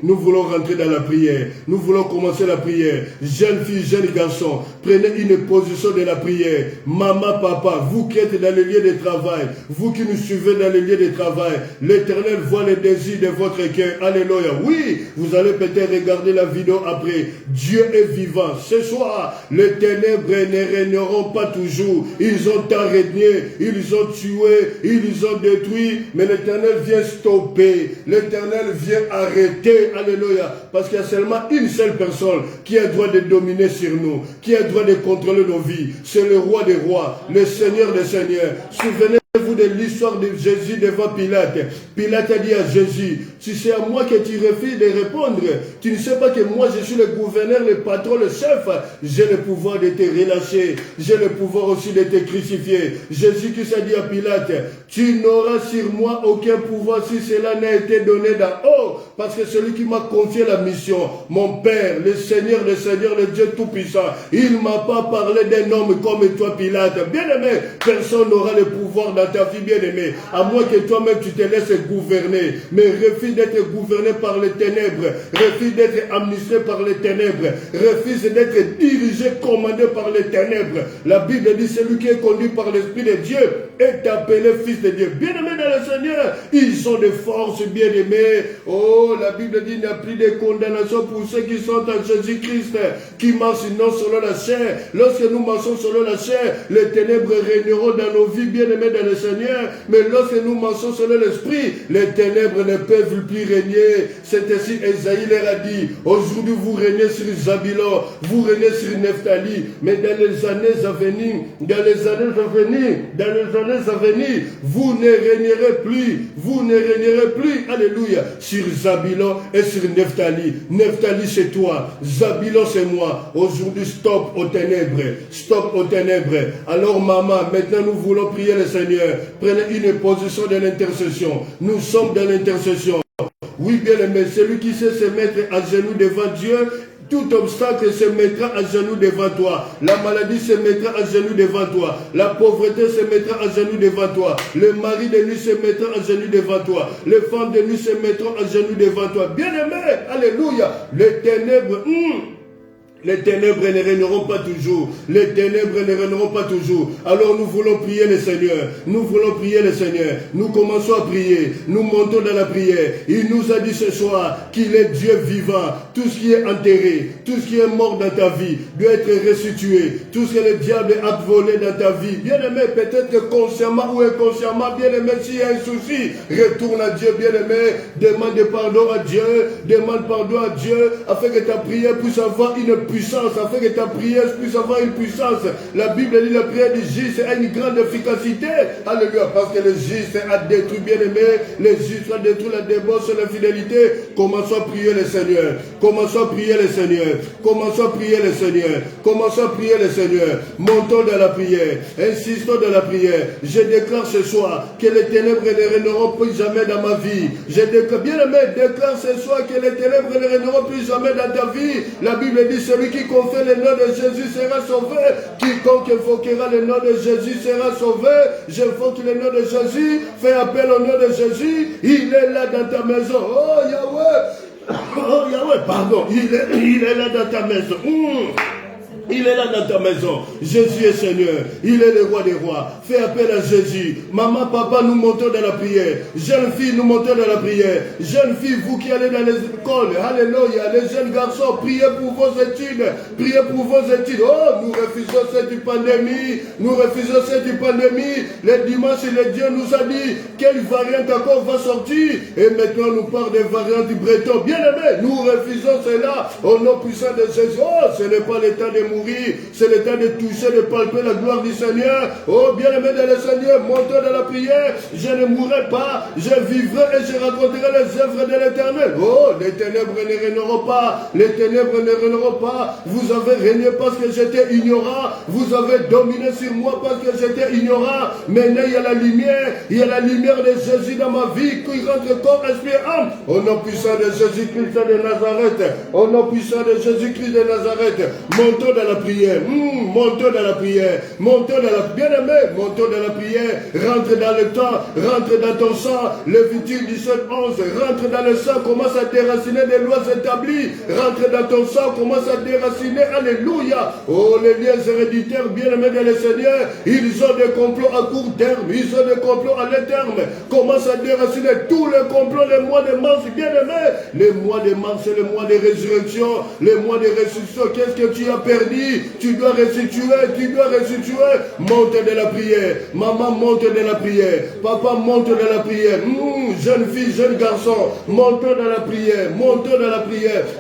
nous voulons rentrer dans la prière. Nous voulons commencer la prière. Jeunes filles, jeunes garçons, prenez une position de la prière. Maman, papa, vous qui êtes dans les lieux de travail, vous qui nous suivez dans les lieux de travail, l'Éternel voit les désirs de votre cœur. Alléluia. Oui, vous allez peut-être regarder la vidéo après. Dieu est vivant. Ce soir, les ténèbres ne régneront pas toujours. Ils ont régné, ils ont tué, ils ont détruit, mais l'Éternel vient stopper. L'Éternel vient arrêter. Alléluia. Parce qu'il y a seulement une seule personne qui a le droit de dominer sur nous, qui a le droit de contrôler nos vies. C'est le roi des rois, le Seigneur des seigneurs. Souvenez-vous de l'histoire de Jésus devant Pilate. Pilate a dit à Jésus, si c'est à moi que tu refuses de répondre, tu ne sais pas que moi je suis le gouverneur, le patron, le chef. J'ai le pouvoir de te relâcher. J'ai le pouvoir aussi de te crucifier. Jésus qui s'est dit à Pilate, tu n'auras sur moi aucun pouvoir si cela n'a été donné d'en haut. Parce que celui qui m'a confié la mission, mon Père, le Seigneur, le Dieu Tout-Puissant, il ne m'a pas parlé d'un homme comme toi, Pilate. Bien-aimé, personne n'aura le pouvoir dans ta vie, bien-aimé, à moins que toi-même tu te laisses gouverner. Mais refuse d'être gouverné par les ténèbres, refuse d'être administré par les ténèbres, refuse d'être dirigé, commandé par les ténèbres. La Bible dit, celui qui est conduit par l'Esprit de Dieu est appelé fils de Dieu. Bien-aimé dans le Seigneur, ils ont des forces, bien-aimés. Oh, la Bible dit, il n'y a plus de condamnation pour ceux qui sont en Jésus-Christ, qui marchent non selon la chair. Lorsque nous marchons selon la chair, les ténèbres régneront dans nos vies, bien-aimés dans le Seigneur, mais lorsque nous marchons selon l'Esprit, les ténèbres ne peuvent plus régner. C'est ainsi Esaïe leur a dit, aujourd'hui vous régnez sur Zabulon, vous régnez sur Nephtali, mais dans les années à venir, vous ne régnerez plus, alléluia, sur Zabulon et sur Nephtali. Nephtali c'est toi, Zabulon c'est moi. Aujourd'hui stop aux ténèbres, stop aux ténèbres. Alors maman, maintenant nous voulons prier le Seigneur. Prenez une position de l'intercession. Nous sommes dans l'intercession. Oui bien aimé, celui qui sait se mettre à genoux devant Dieu, tout obstacle se mettra à genoux devant toi. La maladie se mettra à genoux devant toi. La pauvreté se mettra à genoux devant toi. Le mari de nuit se mettra à genoux devant toi. Les femmes de nuit se mettront à genoux devant toi. Bien-aimé, alléluia. Les ténèbres, les ténèbres ne régneront pas toujours. Les ténèbres ne régneront pas toujours. Alors nous voulons prier le Seigneur. Nous voulons prier le Seigneur. Nous commençons à prier. Nous montons dans la prière. Il nous a dit ce soir qu'il est Dieu vivant. Tout ce qui est enterré, tout ce qui est mort dans ta vie doit être restitué. Tout ce que le diable a volé dans ta vie. Bien-aimé, peut-être que consciemment ou inconsciemment, bien-aimé, s'il y a un souci, retourne à Dieu, bien-aimé. Demande pardon à Dieu. Demande pardon à Dieu afin que ta prière puisse avoir une puissance, afin que ta prière puisse avoir une puissance. La Bible dit la prière du juste a une grande efficacité. Alléluia, parce que le juste a détruit, bien-aimé, le juste a détruit la débauche et l'infidélité. Commençons à prier le Seigneur. Commençons à prier le Seigneur. Commençons à prier le Seigneur. Commençons à prier le Seigneur. Montons dans la prière. Insistons dans la prière. Je déclare ce soir que les ténèbres ne régneront plus jamais dans ma vie. Je déclare, bien-aimé, déclare ce soir que les ténèbres ne régneront plus jamais dans ta vie. La Bible dit, celui qui confie le nom de Jésus sera sauvé. Quiconque invoquera le nom de Jésus sera sauvé. J'invoque le nom de Jésus. Fais appel au nom de Jésus. Il est là dans ta maison. Oh Yahweh. Oh Yahweh, pardon. Il est là dans ta maison. Il est là dans ta maison. Jésus est Seigneur. Il est le roi des rois. Fais appel à Jésus. Maman, papa, nous montons dans la prière. Jeune fille, nous montons dans la prière. Jeune fille, vous qui allez dans les écoles, alléluia. Les jeunes garçons, priez pour vos études. Priez pour vos études. Oh, nous refusons cette pandémie. Nous refusons cette pandémie. Le dimanche, le Dieu nous a dit quelle variante encore va sortir. Et maintenant, nous parle des variantes breton. Bien aimé, nous refusons cela au nom puissant de Jésus. Oh, ce n'est pas le temps de mourir. C'est le temps de toucher, de palper la gloire du Seigneur. Oh, bien-aimé dans le Seigneur, montons dans la prière. Je ne mourrai pas, je vivrai et je raconterai les œuvres de l'Éternel. Oh, les ténèbres ne régneront pas. Les ténèbres ne régneront pas. Vous avez régné parce que j'étais ignorant. Vous avez dominé sur moi parce que j'étais ignorant. Maintenant, il y a la lumière. Il y a la lumière de Jésus dans ma vie qui rentre corps, esprit, âme. Au nom puissant de Jésus-Christ de Nazareth. Au nom puissant de Jésus-Christ de Nazareth. Montons dans la prière, montons dans la prière, montons dans la bien-aimé, montons dans la prière, rentre dans le temps, rentre dans ton sang, Lévitique 17:11, rentre dans le sang, commence à déraciner des lois établies, rentre dans ton sang, commence à déraciner, alléluia, oh les liens héréditaires, bien-aimés dans le Seigneur, ils ont des complots à court terme, ils ont des complots à long terme, commence à déraciner tous les complots, les mois de mars, bien-aimés, les mois de mars, c'est le mois de résurrection, les mois de résurrection, qu'est-ce que tu as perdu? Tu dois restituer, monte de la prière, maman monte de la prière, papa monte de la prière, jeune fille, jeune garçon, montons dans la prière,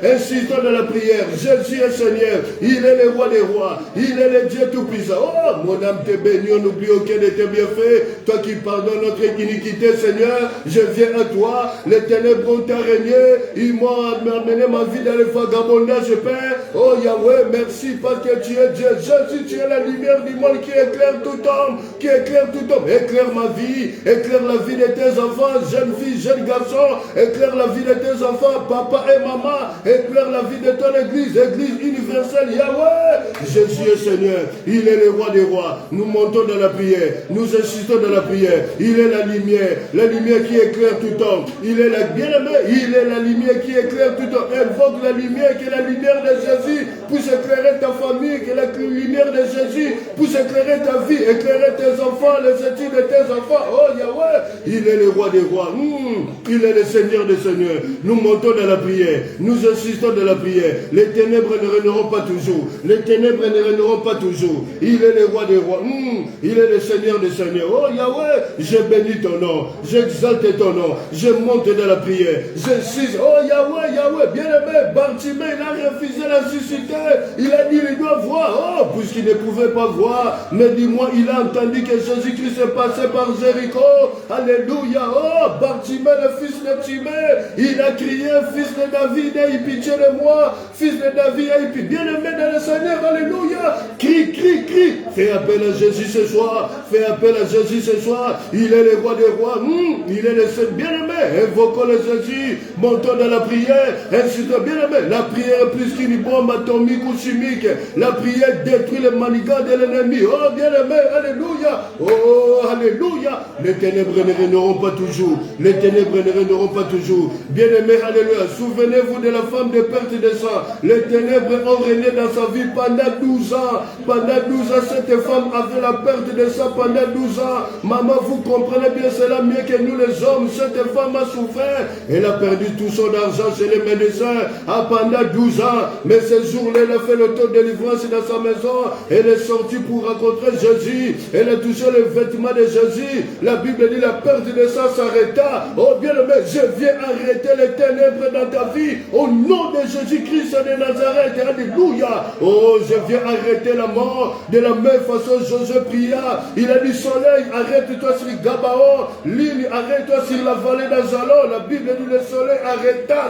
insistons dans la prière, Jésus est Seigneur, il est le roi des rois, il est le Dieu tout-puissant, oh mon âme te bénit, on n'oublie aucun de tes bienfaits, toi qui pardonnes notre iniquité Seigneur, je viens à toi, les ténèbres ont régné, ils m'ont amené ma vie dans le vagabondage Père, oh Yahweh, merci parce que tu es Dieu. Jésus, tu es la lumière du monde qui éclaire tout homme, Éclaire ma vie, éclaire la vie de tes enfants, jeune fille, jeune garçon, éclaire la vie de tes enfants, papa et maman, éclaire la vie de ton église, église universelle, Yahweh. Jésus est Seigneur, il est le roi des rois. Nous montons dans la prière, nous insistons dans la prière. Il est la lumière qui éclaire tout homme. Il est la bien-aimé, il est la lumière qui éclaire tout homme. Invoque la lumière, que la lumière de Jésus puisse éclairer ta famille, que la lumière de Jésus puisse éclairer ta vie, éclairer tes enfants, les études de tes enfants. Oh Yahweh, il est le roi des rois. rois. Il est le Seigneur des seigneurs. Nous montons dans la prière. Nous insistons dans la prière. Les ténèbres ne régneront pas toujours. Les ténèbres ne régneront pas toujours. Il est le roi des rois. Il est le Seigneur des seigneurs. Oh Yahweh, je bénis ton nom. J'exalte ton nom. Je monte dans la prière. J'insiste. Oh Yahweh, Yahweh, bien-aimé, Bartimée, il a refusé la suscité. Il a dit, il doit voir. Oh, puisqu'il ne pouvait pas voir. Mais dis-moi, il a entendu que Jésus-Christ est passé par Jéricho. Alléluia. Oh, Bartimée, le fils de Timée, il a crié, fils de David, aie pitié de moi. Fils de David, aie pitié. Bien-aimé dans le Seigneur, alléluia. Crie, crie, crie. Fais appel à Jésus ce soir. Fais appel à Jésus ce soir. Il est le roi des rois. Il est le Seigneur. Bien-aimé, invoquons le Jésus. Montons dans la prière. Insistons, bien-aimé. La prière est plus qu'une bombe atomique ou chimique. La prière détruit les manigances de l'ennemi. Oh, bien-aimé, alléluia. Oh, alléluia. Les ténèbres ne régneront pas toujours. Les ténèbres ne régneront pas toujours. Bien-aimé, alléluia. Souvenez-vous de la femme de perte de sang. Les ténèbres ont régné dans sa vie pendant 12 ans. Pendant 12 ans, cette femme avait la perte de sang pendant 12 ans. Maman, vous comprenez bien cela mieux que nous les hommes. Cette femme a souffert. Elle a perdu tout son argent chez les médecins pendant 12 ans. Mais ce jour-là, elle a fait le tour de délivrance dans sa maison. Elle est sortie pour rencontrer Jésus. Elle a touché le vêtement de Jésus. La Bible dit la perte de sang s'arrêta. Oh bien-aimé, je viens arrêter les ténèbres dans ta vie. Au nom de Jésus-Christ de Nazareth. Alléluia. Oh, je viens arrêter la mort. De la même façon, Josué pria. Il a dit, soleil, arrête-toi sur Gabaon. Lune, arrête-toi sur la vallée d'Azalon. La Bible dit, le soleil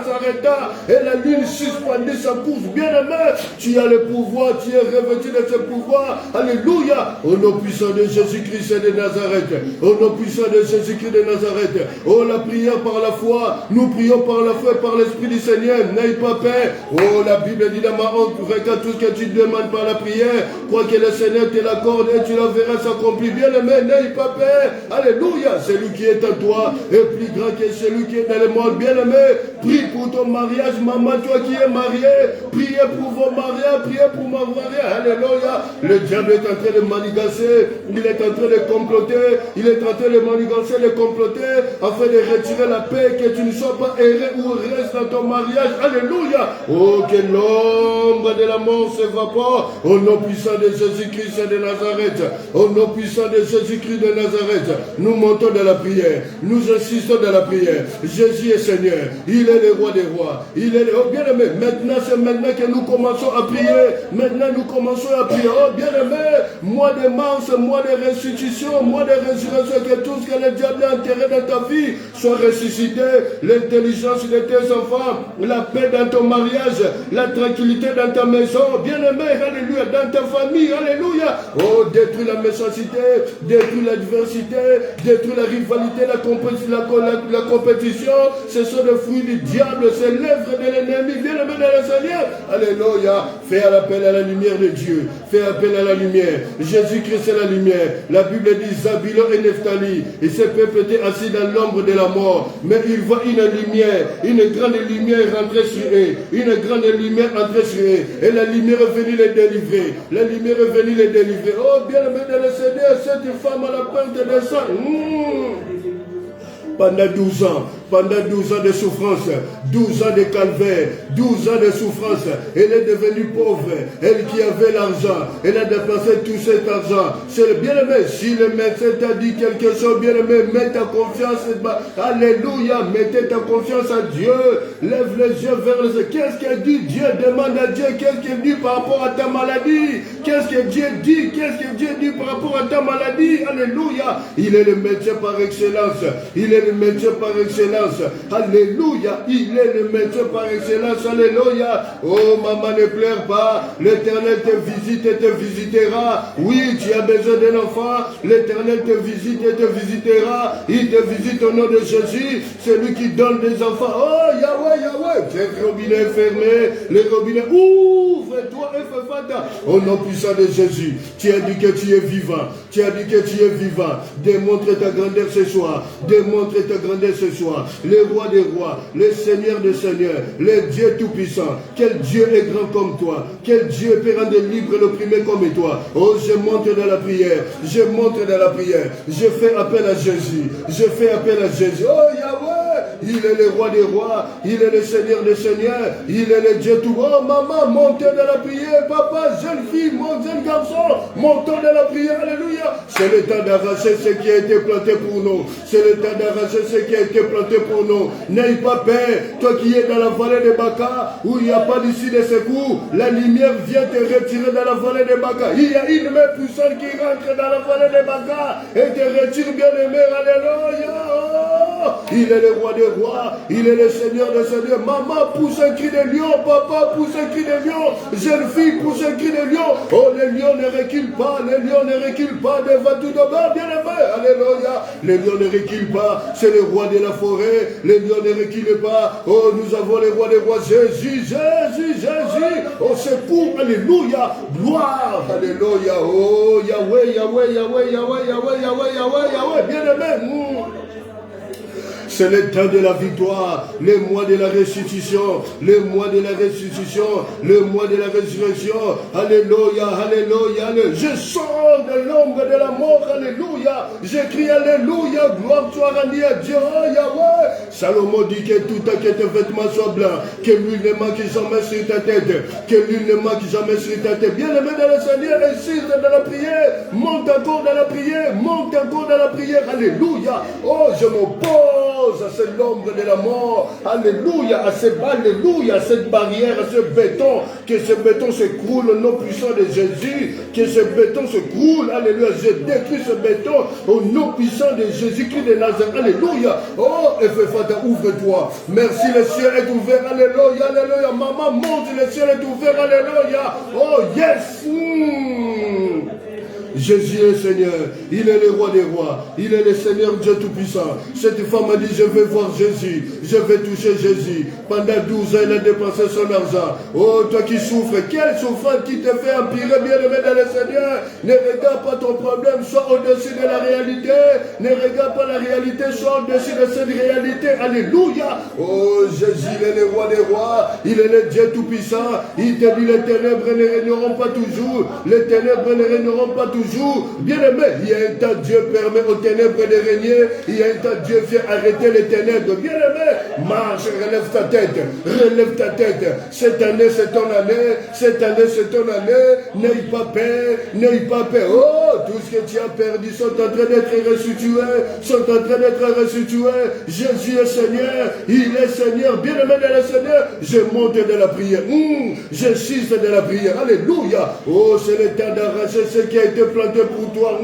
s'arrêta. Et la lune suspendit sa course. Bien-aimé, tu as le pouvoir, tu es revêtu de ce pouvoir. Alléluia. Au nom puissant de Jésus-Christ de Nazareth. Au nom puissant de Jésus-Christ de Nazareth. Oh, la prière par la foi. Nous prions par la foi et par l'Esprit du Seigneur. N'aie pas peur. Oh, la Bible dit dans ma honte, regarde tout ce que tu demandes par la prière. Crois que le Seigneur te l'accorde et tu la verras s'accomplir. Bien-aimé, n'aie pas peur. Alléluia. Celui qui est en toi est plus grand que celui qui est dans le monde. Bien-aimé, prie pour ton mariage. Maman, toi qui es marié, priez pour vos mariages, priez pour mon mariage. Alléluia. Le diable est en train de manigancer. Il est en train de comploter. Il est en train de manigancer, de comploter afin de retirer la paix, que tu ne sois pas erré ou reste dans ton mariage. Alléluia. Oh, que l'ombre de la mort s'évapore. Au nom puissant de Jésus-Christ de Nazareth. Au nom puissant de Jésus-Christ de Nazareth. Nous montons dans la prière. Nous insistons dans la prière. Jésus est Seigneur. Il est le roi des rois. Il est le... Oh, bien-aimé, maintenant c'est maintenant que nous commençons à prier. Maintenant nous commençons à prier. Oh, bien-aimé, mois de mars, mois de restitution, mois de résurrection, que tout ce que le diable a enterré dans ta vie soit ressuscité. L'intelligence de tes enfants, la paix dans ton mariage, la tranquillité dans ta maison. Bien-aimé, alléluia, dans ta famille, alléluia. Oh, détruis la méchanceté, détruis l'adversité, détruis la rivalité, la compétition. Ce sont les fruits du diable, c'est l'œuvre de l'ennemi. Bien-aimé dans le Seigneur, alléluia. Fais appel à la lumière de Dieu. Fais appel à la lumière. Jésus-Christ est la lumière. La Bible dit Zabulon et Nephtali. Et ce peuple était assis dans l'ombre de la mort. Mais il voit une lumière, une grande lumière rentrer sur eux. Une grande lumière entrer sur eux. Et la lumière est venue les délivrer. La lumière est venue les délivrer. Oh, bien-aimé dans le Seigneur, cette femme à la perte de sang. Pendant 12 ans, pendant 12 ans de souffrance, 12 ans de calvaire, 12 ans de souffrance, elle est devenue pauvre. Elle qui avait l'argent, elle a dépensé tout cet argent. C'est le bien-aimé. Si le médecin t'a dit quelque chose, bien-aimé, mets ta confiance. Alléluia, mettez ta confiance à Dieu. Lève les yeux vers le ciel. Qu'est-ce que dit Dieu? Demande à Dieu. Qu'est-ce qu'il dit par rapport à ta maladie? Qu'est-ce que Dieu dit? Qu'est-ce que Dieu dit par rapport à ta maladie? Alléluia. Il est le médecin par excellence. Il est le médecin par excellence. Alléluia. Il est le médecin par excellence. Alléluia. Oh, maman, ne pleure pas. L'Éternel te visite et te visitera. Oui, tu as besoin d'un enfant. L'Éternel te visite et te visitera. Il te visite au nom de Jésus. Celui qui donne des enfants. Oh, Yahweh, Yahweh. Tes robinets fermés. Les robinets. Ouvre-toi et fais fata. Au nom puissant de Jésus. Tu as dit que tu es vivant. Tu as dit que tu es vivant. Démontre ta grandeur ce soir. Démontre ta grandeur ce soir. Le roi des rois, le Seigneur des seigneurs, le Dieu tout-puissant. Quel Dieu est grand comme toi. Quel Dieu peut rendre libre l'opprimé comme toi. Oh, je monte dans la prière. Je monte dans la prière. Je fais appel à Jésus. Je fais appel à Jésus. Oh, Yahweh. il est le roi des rois, il est le Seigneur des seigneurs, il est le Dieu tout. Oh maman, montez dans la prière, papa, jeune fille, mon jeune garçon, montons dans la prière, alléluia. C'est le temps d'arracher ce qui a été planté pour nous, c'est le temps d'arracher ce qui a été planté pour nous. N'aie pas peur, toi qui es dans la vallée de Baka, où il n'y a pas d'issue de secours, la lumière vient te retirer dans la vallée de Baka. Il y a une main puissante qui rentre dans la vallée de Baka et te retire bien aimé, alléluia. Oh, il est le roi des rois, il est le Seigneur des seigneurs. Maman pousse un cri de lion, papa pousse un cri de lion, jeune fille pousse un cri de lion. Oh, les lions ne reculent pas, les lions ne reculent pas devant tout d'abord, bien aimé, alléluia. Les lions ne reculent pas, c'est le roi de la forêt, les lions ne reculent pas. Oh, nous avons le roi des rois, Jésus, Jésus, Jésus. Oh, c'est pour, alléluia, gloire, alléluia. Oh, Yahweh, Yahweh, Yahweh, Yahweh, Yahweh, Yahweh, Yahweh, Yahweh, bien aimé. C'est le temps de la victoire, le mois de la restitution, le mois de la restitution, le mois de la résurrection. Alléluia, alléluia, alléluia. Je sors de l'ombre de la mort, alléluia. Je crie alléluia, gloire soit rendue à Dieu, oh Yahweh. Salomon dit que tout à tes vêtements soient blancs, que l'huile ne manque jamais sur ta tête, que l'huile ne manque jamais sur ta tête. Bien aimé dans le Seigneur, insiste dans la prière, monte encore dans la prière, monte encore dans la prière, alléluia. Oh, je m'oppose à cette ombre de la mort, alléluia, à cette barrière, à ce béton, que ce béton s'écroule au nom puissant de Jésus, que ce béton s'écroule, alléluia, je détruis ce béton au nom puissant de Jésus-Christ de Nazareth, alléluia. Oh, Ephphata, ouvre-toi, merci, le ciel est ouvert, alléluia, alléluia, maman monte, le ciel est ouvert, alléluia, oh yes. Jésus est Seigneur, il est le roi des rois, il est le Seigneur Dieu Tout-Puissant. Cette femme a dit, je vais voir Jésus, je vais toucher Jésus. Pendant 12 ans, elle a dépensé son argent. Oh, toi qui souffres, quelle souffrance qui te fait empirer, bien-aimé dans le Seigneur. Ne regarde pas ton problème, sois au-dessus de la réalité. Ne regarde pas la réalité, sois au-dessus de cette réalité. Alléluia. Oh, Jésus, il est le roi des rois, il est le Dieu Tout-Puissant. Il te dit, les ténèbres ne régneront pas toujours, les ténèbres ne régneront pas toujours. Bien aimé, il y a un temps Dieu permet aux ténèbres de régner, il y a un temps Dieu vient arrêter les ténèbres. Bien aimé, marche, relève ta tête, relève ta tête. Cette année c'est ton année, cette année c'est ton année. N'aie pas peur, n'aie pas peur. Oh, tout ce que tu as perdu sont en train d'être restitués, sont en train d'être restitués. Jésus est Seigneur, il est Seigneur. Bien aimé dans le Seigneur, je monte de la prière, je suis de la prière. Alléluia. Oh, c'est le temps d'arracher ce qui a été planté pour toi.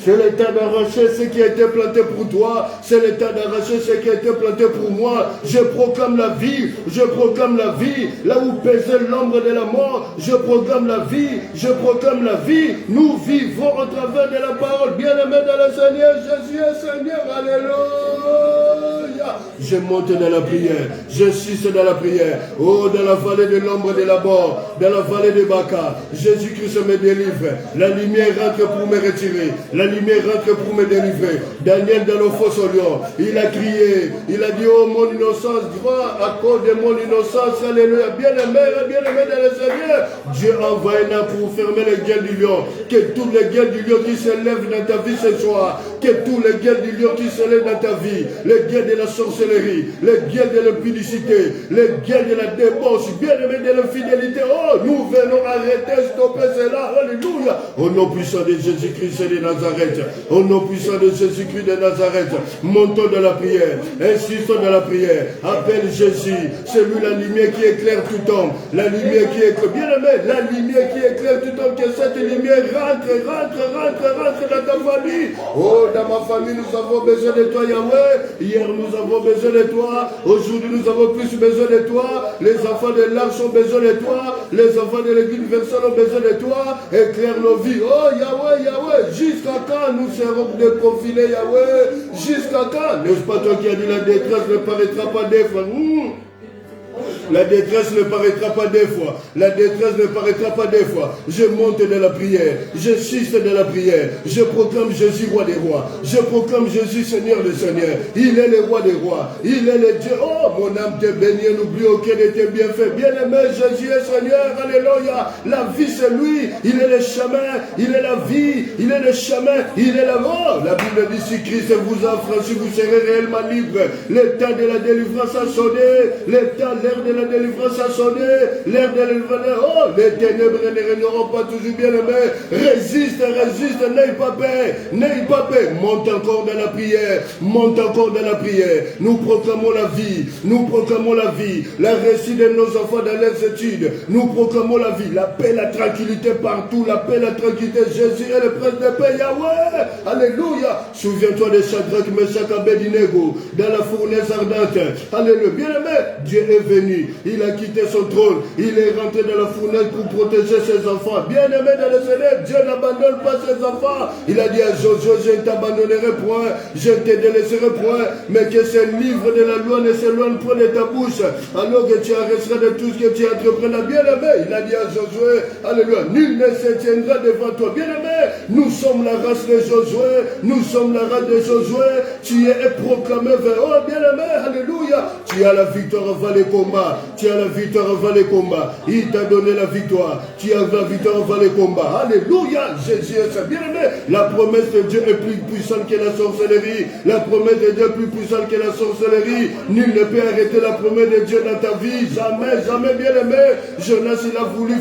C'est le temps d'arracher ce qui a été planté pour toi. C'est le temps d'arracher ce qui a été planté pour moi. Je proclame la vie. Je proclame la vie. Là où pesait l'ombre de la mort, je proclame la vie. Je proclame la vie. Nous vivons au travers de la parole. Bien-aimé dans le Seigneur, Jésus est Seigneur. Alléluia. Je monte dans la prière. Je suis dans la prière. Oh, dans la vallée de l'ombre de la mort, dans la vallée de Baka, Jésus-Christ me délivre. La lumière rentre pour me retirer. La lumière rentre pour me délivrer. Daniel dans le fosse au lion, il a crié, il a dit, oh mon innocence, droit à cause de mon innocence, alléluia, bien-aimé dans le Seigneur. Dieu envoie un an pour fermer les gueules du lion. Que toutes les gueules du lion qui se lèvent dans ta vie ce soir, que toutes les gueules du lion qui se lèvent dans ta vie, les gueules de la sorcellerie, les gueules de l'impudicité, les gueules de la débauche, bien-aimé de l'infidélité, oh, nous venons arrêter, stopper cela, alléluia, au nom puissant de Jésus-Christ de Nazareth, au nom puissant de Jésus-Christ de Nazareth, montons dans la prière, insistons dans la prière, appelle Jésus, c'est lui la lumière qui éclaire tout homme, la lumière qui éclaire, bien-aimé, la lumière qui éclaire tout homme, que cette lumière rentre dans ta famille. Oh, dans ma famille, nous avons besoin de toi, Yahweh. Hier, nous avons besoin de toi. Aujourd'hui, nous avons plus besoin de toi. Les enfants de l'arche ont besoin de toi. Les enfants de l'église universelle ont besoin de toi. Éclaire nos vies. Oh, Yahweh, Yahweh, jusqu'à quand nous serons déconfinés, Yahweh? Jusqu'à quand? N'est-ce pas toi qui as dit la détresse ne paraîtra pas des fois? La détresse ne paraîtra pas des fois. La détresse ne paraîtra pas des fois. Je monte de la prière. Je suis de la prière. Je proclame Jésus, roi des rois. Je proclame Jésus, Seigneur des seigneurs. Il est le roi des rois. Il est le Dieu. Oh, mon âme te bénit. N'oublie aucun de tes bienfaits. Bien-aimé, Jésus est Seigneur. Alléluia. La vie, c'est lui. Il est le chemin. Il est la vie. Il est le chemin. Il est la mort. La Bible dit, si Christ vous a franchi, vous serez réellement libre. Le temps de la délivrance a sonné. L'heure de la délivrance a sonné. L'heure de la délivrance. Oh, les ténèbres ne régneront pas toujours, bien-aimé. Résiste, n'aie pas peur. Monte encore dans la prière. Monte encore dans la prière. Nous proclamons la vie. Nous proclamons la vie. La réussite de nos enfants dans leurs études. Nous proclamons la vie. La paix, la tranquillité partout. La paix, la tranquillité. Jésus est le prince de paix. Yahweh. Alléluia. Souviens-toi de Shadrach, Meshach, Abednego dans la fournaise ardente. Alléluia. Bien-aimé, Dieu est venu. Il a quitté son trône. Il est rentré dans la fournaise pour protéger ses enfants. Bien-aimé dans le Seigneur, Dieu n'abandonne pas ses enfants. Il a dit à Josué, je ne t'abandonnerai point, je ne te délaisserai point, mais que ce livre de la loi ne s'éloigne point de ta bouche, alors que tu arrêteras de tout ce que tu entreprendras. Bien-aimé, il a dit à Josué, alléluia, nul ne se tiendra devant toi. Bien-aimé, nous sommes la race de Josué, nous sommes la race de Josué, tu es proclamé vers, oh bien-aimé, alléluia, tu as la victoire avant les combats, tu as la victoire avant les combats, il t'a donné la victoire, tu as la victoire avant les combats, alléluia, Jésus est bien-aimé, la promesse de Dieu est plus puissante que la sorcellerie, la promesse de Dieu est plus puissante que la sorcellerie, nul ne peut arrêter la promesse de Dieu dans ta vie, jamais, jamais, bien-aimé. Jonas, il a voulu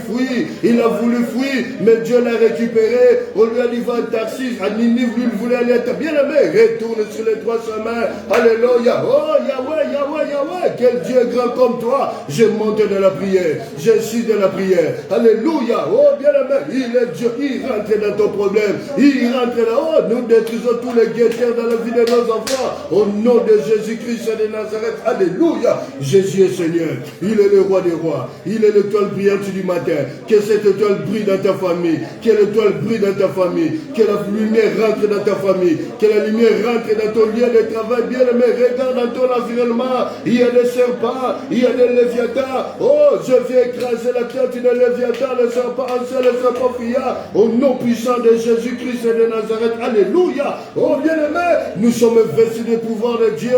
fuir, mais Dieu l'a récupéré, on lui a dit va à Tarsis, à Ninive, lui il voulait aller à bien-aimé, retourne sur les trois chemins, alléluia, oh Yahweh, quel Dieu est grand comme toi, je monte de la prière, je suis de la prière, alléluia, oh bien-aimé, il est Dieu, il rentre dans ton problème, il rentre là, oh, nous détruisons tous les guetteurs dans la vie de nos enfants, au nom de Jésus-Christ de Nazareth, alléluia, Jésus est Seigneur, il est le roi des rois, il est l'étoile brillante du matin, que cette étoile brille dans ta famille, que l'étoile brille dans ta famille, que la lumière rentre dans ta famille, que la lumière rentre dans ton lieu de travail, bien-aimé, regarde dans ton environnement, il y a des serpents, il y a des léviathans, oh, je viens écraser la tête de léviathan, le serpent ancien, le serpent fuyard, au nom puissant de Jésus-Christ de Nazareth, alléluia, oh bien-aimé, nous sommes vêtus du pouvoir de Dieu,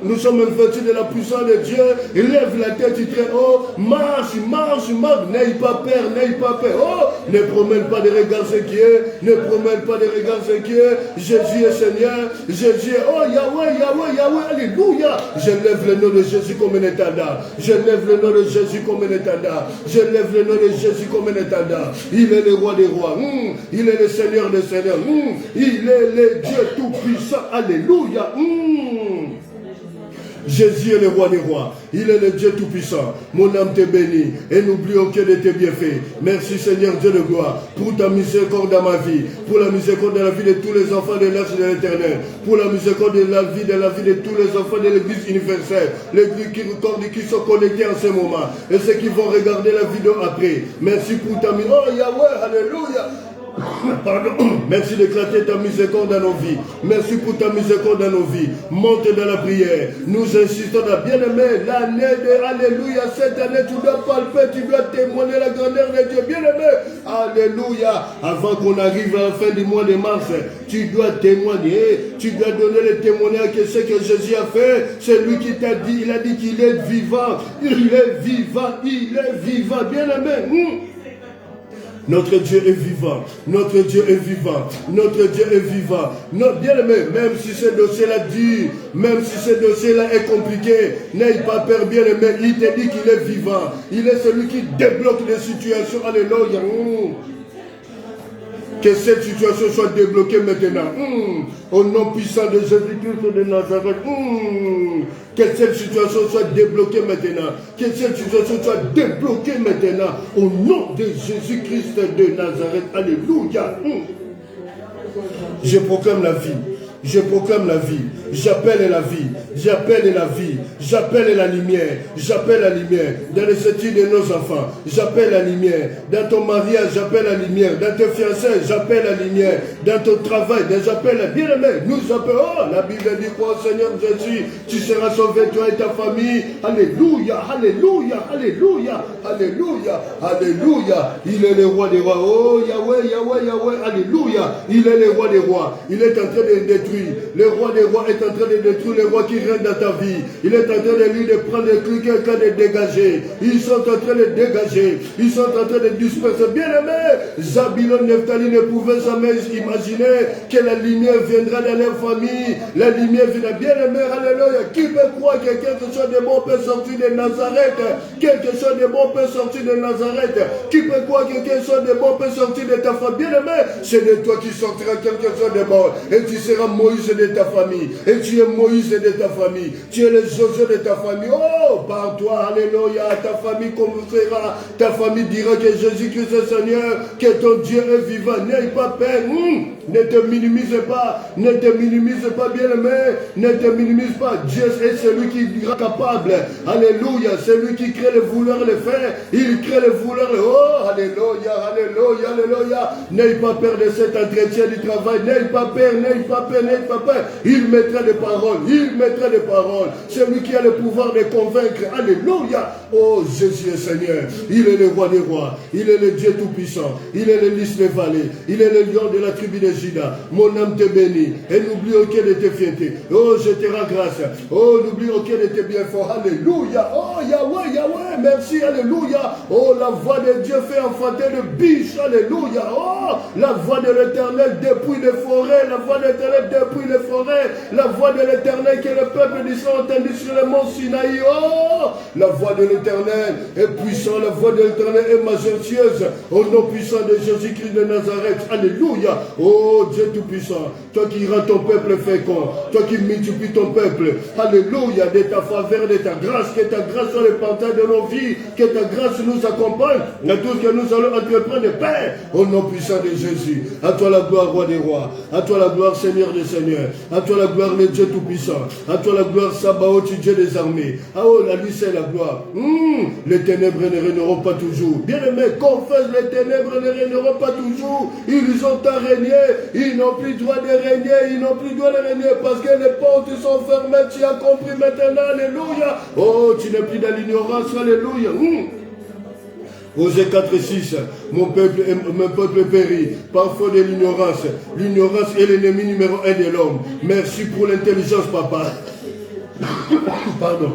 nous sommes vêtus de la puissance de Dieu, lève la tête très haut, marche, n'aie pas peur, oh, ne promène pas de regards inquiets, Jésus est Seigneur, Jésus est, oh Yahweh, alléluia, je lève le nom de Jésus comme un étendard, il est le roi des rois, il est le Seigneur des seigneurs, il est le Dieu tout-puissant, alléluia, Jésus est le roi des rois, il est le Dieu tout-puissant. Mon âme te bénit et n'oublie aucun de tes bienfaits. Merci Seigneur Dieu de gloire pour ta miséricorde dans ma vie, pour la miséricorde de la vie de tous les enfants de l'Arche de l'Éternel, pour la miséricorde de la vie de tous les enfants de l'Église universelle, l'église qui sont connectés en ce moment et ceux qui vont regarder la vidéo après. Merci pour ta miséricorde. Oh Yahweh, alléluia. Pardon. Merci d'éclater ta miséricorde dans nos vies. Merci pour ta miséricorde dans nos vies. Monte dans la prière. Nous insistons à bien-aimé. L'année de Alléluia. Cette année, tu dois palper, tu dois témoigner la grandeur de Dieu. Bien-aimé. Alléluia. Avant qu'on arrive à la fin du mois de mars, tu dois témoigner. Tu dois donner le témoignage que ce que Jésus a fait. C'est lui qui t'a dit. Il a dit qu'il est vivant. Il est vivant. Bien-aimé. Notre Dieu est vivant, notre Dieu est vivant, notre Dieu est vivant. Bien-aimé, même si ce dossier-là dure, même si ce dossier-là est compliqué, n'aie pas peur, bien-aimé, il te dit qu'il est vivant. Il est celui qui débloque les situations. Alléluia. Que cette situation soit débloquée maintenant. Au nom puissant de Jésus-Christ de Nazareth. Que cette situation soit débloquée maintenant. Que cette situation soit débloquée maintenant. Au nom de Jésus-Christ de Nazareth. Alléluia. Je proclame la vie. Je proclame la vie. J'appelle la vie. J'appelle la vie. J'appelle la lumière. J'appelle la lumière. Dans les études de nos enfants, j'appelle la lumière. Dans ton mariage, j'appelle la lumière. Dans tes fiançailles, j'appelle la lumière. Dans ton travail, j'appelle la bien-aimé. Nous appelons. Oh, la Bible dit quoi, Seigneur Jésus, tu seras sauvé, toi et ta famille. Alléluia, alléluia, alléluia, alléluia, alléluia. Il est le roi des rois. Oh, Yahweh, Yahweh, Yahweh, alléluia. Il est le roi des rois. Il est en train de détruire. Le roi des rois est en train de détruire le roi qui règne dans ta vie. Il est en train de lui de prendre le truc, quelqu'un de dégager. Ils sont en train de dégager. Ils sont en train de disperser. Bien-aimé, Zabulon, Nephtali ne pouvait jamais imaginer que la lumière viendra dans leur famille. La lumière viendra. Bien-aimé, alléluia. Qui peut croire que quelque chose de bon peut sortir de Nazareth? Quelque chose de bon peut sortir de Nazareth. Qui peut croire que quelque chose de bon peut sortir de ta famille? Bien-aimé, c'est de toi qui sortira quelque chose de bon. Et tu seras Moïse de ta famille. Et tu es Moïse de ta famille. Tu es le Josué de ta famille. Oh, par toi, alléluia. Ta famille commencera. Ta famille dira que Jésus-Christ est Seigneur, que ton Dieu est vivant. N'aie pas peur. Ne te minimise pas. Ne te minimise pas, bien-aimé. Ne te minimise pas. Dieu est celui qui est capable. Alléluia. C'est lui qui crée le vouloir le faire. Il crée le vouloir le... Oh, alléluia, alléluia, alléluia. N'aie pas peur de cet entretien du travail. N'aie pas peur, n'aie pas peur, n'aie pas peur. Il mettra des paroles. Il mettra des paroles. C'est lui qui a le pouvoir de convaincre. Alléluia. Oh, Jésus est Seigneur. Il est le roi des rois. Il est le Dieu tout-puissant. Il est le lys des vallées. Il est le lion de la tribu de Juda. Mon âme te bénit. Et n'oublie aucun de tes fiertés. Oh, je te rends grâce. Oh, n'oublie aucun de tes bienfaits. Alléluia. Oh, Yahweh, Yahweh. Merci. Alléluia. Oh, la voix de Dieu fait enfanter le biche. Alléluia. Oh, la voix de l'Éternel depuis les forêts. La voix de l'Éternel depuis les forêts. La voix de l'Éternel que le peuple d'Israël a entendu sur le mont Sinaï. Oh, la voix de l'Éternel est puissante. La voix de l'Éternel est majestueuse. Au nom puissant de Jésus-Christ de Nazareth. Alléluia. Oh, Dieu tout-puissant. Toi qui rends ton peuple fécond. Toi qui multiplies ton peuple. Alléluia. De ta faveur, de ta grâce. Que ta grâce soit le portail de nos vies. Que ta grâce nous accompagne. Dans tout ce que nous allons entreprendre, Père. Au nom puissant de Jésus. À toi la gloire, roi des rois. À toi la gloire, Seigneur des seigneurs. À toi la gloire, le Dieu tout-puissant. À toi la gloire, Sabaoth, Dieu des armées. Ah oh, la lui c'est la gloire. Les ténèbres ne régneront pas toujours. Bien-aimé, confesse, les ténèbres ne régneront pas toujours. Ils ont à régner. Ils n'ont plus droit de régner. Ils n'ont plus droit de régner parce que les portes sont fermées. Tu as compris maintenant. Alléluia. Oh, tu n'es plus dans l'ignorance. Alléluia. Osée 4 et 6, mon peuple périt, parfois de l'ignorance. L'ignorance est l'ennemi numéro 1 de l'homme. Merci pour l'intelligence, papa. Pardon.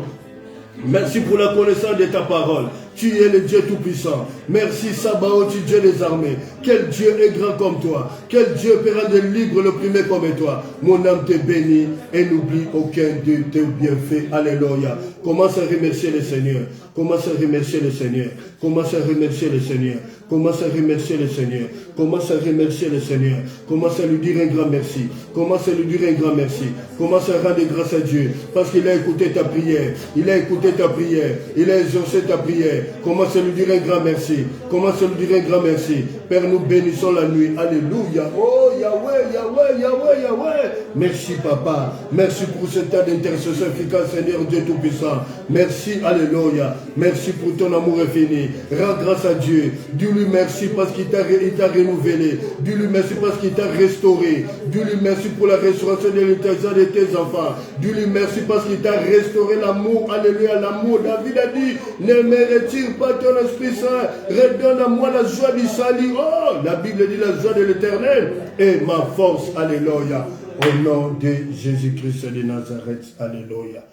Merci pour la connaissance de ta parole. Tu es le Dieu tout-puissant. Merci Sabaoth, Dieu des armées. Quel Dieu est grand comme toi. Quel Dieu peut rendre libre l'opprimé comme toi. Mon âme te bénit et n'oublie aucun de tes bienfaits. Alléluia. Commence à remercier le Seigneur. Commence à remercier le Seigneur. Commence à remercier le Seigneur. Commence à remercier le Seigneur. Commence à remercier le Seigneur. Commence à lui dire un grand merci. Commence à lui dire un grand merci. Commence à rendre grâce à Dieu. Parce qu'il a écouté ta prière. Il a écouté ta prière. Il a exaucé ta prière. Commence à lui dire un grand merci. Commence à lui dire un grand merci. Père, nous bénissons la nuit. Alléluia. Oh, Yahweh, Yahweh, Yahweh, Yahweh. Merci, Papa. Merci pour ce temps d'intercession efficace, Seigneur Dieu Tout-Puissant. Merci, Alléluia. Merci pour ton amour infini. Rends grâce à Dieu. Dis-lui merci parce qu'il t'a renouvelé. Dis-lui merci parce qu'il t'a restauré. Dis-lui merci pour la restauration de l'intérieur de tes enfants. Dis-lui merci parce qu'il t'a restauré l'amour. Alléluia, l'amour. David a dit, ne me retire pas ton Esprit Saint. Redonne à moi la joie du salut. Oh, la Bible dit la joie de l'Éternel est ma force. Alléluia. Au nom de Jésus-Christ de Nazareth. Alléluia.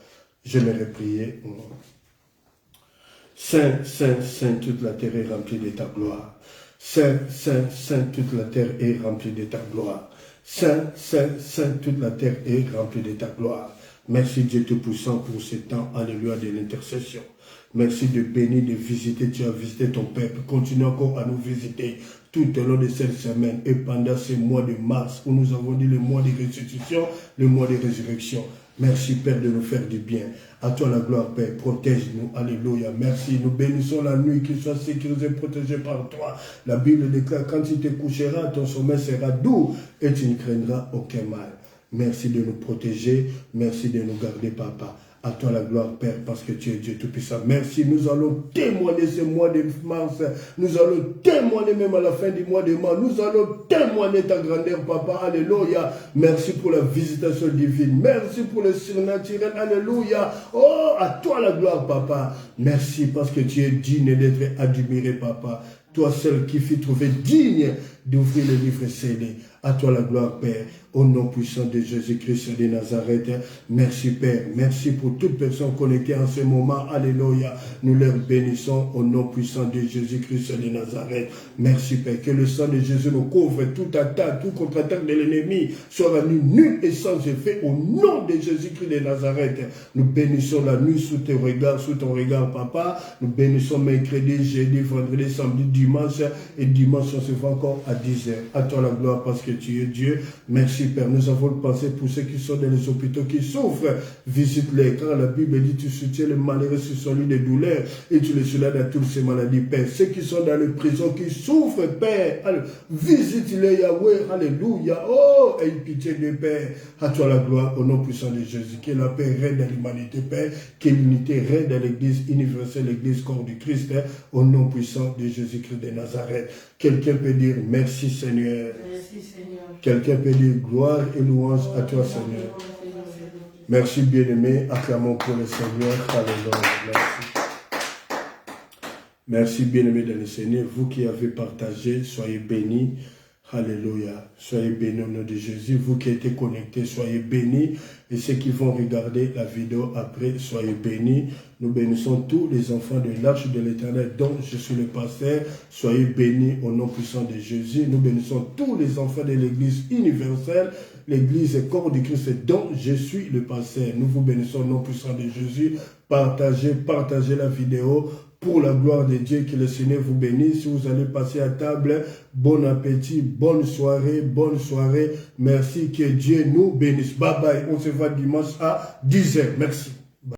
J'aimerais prier. Saint, Saint, Saint, toute la terre est remplie de ta gloire. Saint, Saint, Saint, toute la terre est remplie de ta gloire. Saint, Saint, Saint, toute la terre est remplie de ta gloire. Merci Dieu Tout-Puissant pour ce temps, alléluia, de l'intercession. Merci de bénir, de visiter. Tu as visité ton peuple. Continue encore à nous visiter tout au long de cette semaine et pendant ce mois de mars où nous avons dit le mois de restitution, le mois de résurrection. Merci Père de nous faire du bien. À toi la gloire Père, protège-nous. Alléluia. Merci. Nous bénissons la nuit qui soit sécurisée et protégée par toi. La Bible déclare quand tu te coucheras, ton sommeil sera doux et tu ne craindras aucun mal. Merci de nous protéger. Merci de nous garder, Papa. À toi la gloire, Père, parce que tu es Dieu Tout-Puissant. Merci, nous allons témoigner ce mois de mars. Nous allons témoigner même à la fin du mois de mars. Nous allons témoigner ta grandeur, Papa. Alléluia. Merci pour la visitation divine. Merci pour le surnaturel. Alléluia. Oh, à toi la gloire, Papa. Merci parce que tu es digne d'être admiré, Papa. Toi seul qui fus trouvé digne d'ouvrir le livre scellé. À toi la gloire, Père, au nom puissant de Jésus-Christ de Nazareth. Merci, Père. Merci pour toute personne connectée en ce moment. Alléluia. Nous leur bénissons au nom puissant de Jésus-Christ de Nazareth. Merci, Père. Que le sang de Jésus nous couvre. Toute attaque, tout contre-attaque de l'ennemi soit rendu nul et sans effet au nom de Jésus-Christ de Nazareth. Nous bénissons la nuit sous ton regard, Papa. Nous bénissons mercredi, jeudi, vendredi, samedi, dimanche. Et dimanche, on se voit encore à 10h. À toi la gloire parce que tu es Dieu. Merci, Père. Nous avons pensé pour ceux qui sont dans les hôpitaux, qui souffrent. Visite-les. Quand la Bible dit tu soutiens les malheureux sur son lit de douleur et tu les soulages à toutes ces maladies, Père. Ceux qui sont dans les prisons, qui souffrent, Père. Visite-les, Yahweh. Alléluia. Oh, aie pitié de Père. À toi la gloire au nom puissant de Jésus. Que la paix règne dans l'humanité, Père. Que l'unité règne dans l'église universelle, l'église corps du Christ, Père. Au nom puissant de Jésus-Christ de Nazareth. Quelqu'un peut dire merci, Seigneur. Merci, Seigneur. Quelqu'un peut dire gloire et louange à toi, Seigneur. Merci, bien-aimé. Acclamons pour le Seigneur. Alléluia. Merci. Merci, bien-aimé dans le Seigneur. Vous qui avez partagé, soyez bénis. Alléluia. Soyez bénis au nom de Jésus. Vous qui êtes connectés, soyez bénis. Et ceux qui vont regarder la vidéo après, soyez bénis. Nous bénissons tous les enfants de l'Arche de l'Éternel dont je suis le pasteur. Soyez bénis au nom puissant de Jésus. Nous bénissons tous les enfants de l'Église universelle, l'Église corps du Christ dont je suis le pasteur. Nous vous bénissons au nom puissant de Jésus. Partagez la vidéo. Pour la gloire de Dieu, que le Seigneur vous bénisse. Si vous allez passer à table, bon appétit, bonne soirée, bonne soirée. Merci, que Dieu nous bénisse. Bye bye, on se voit dimanche à 10h. Merci.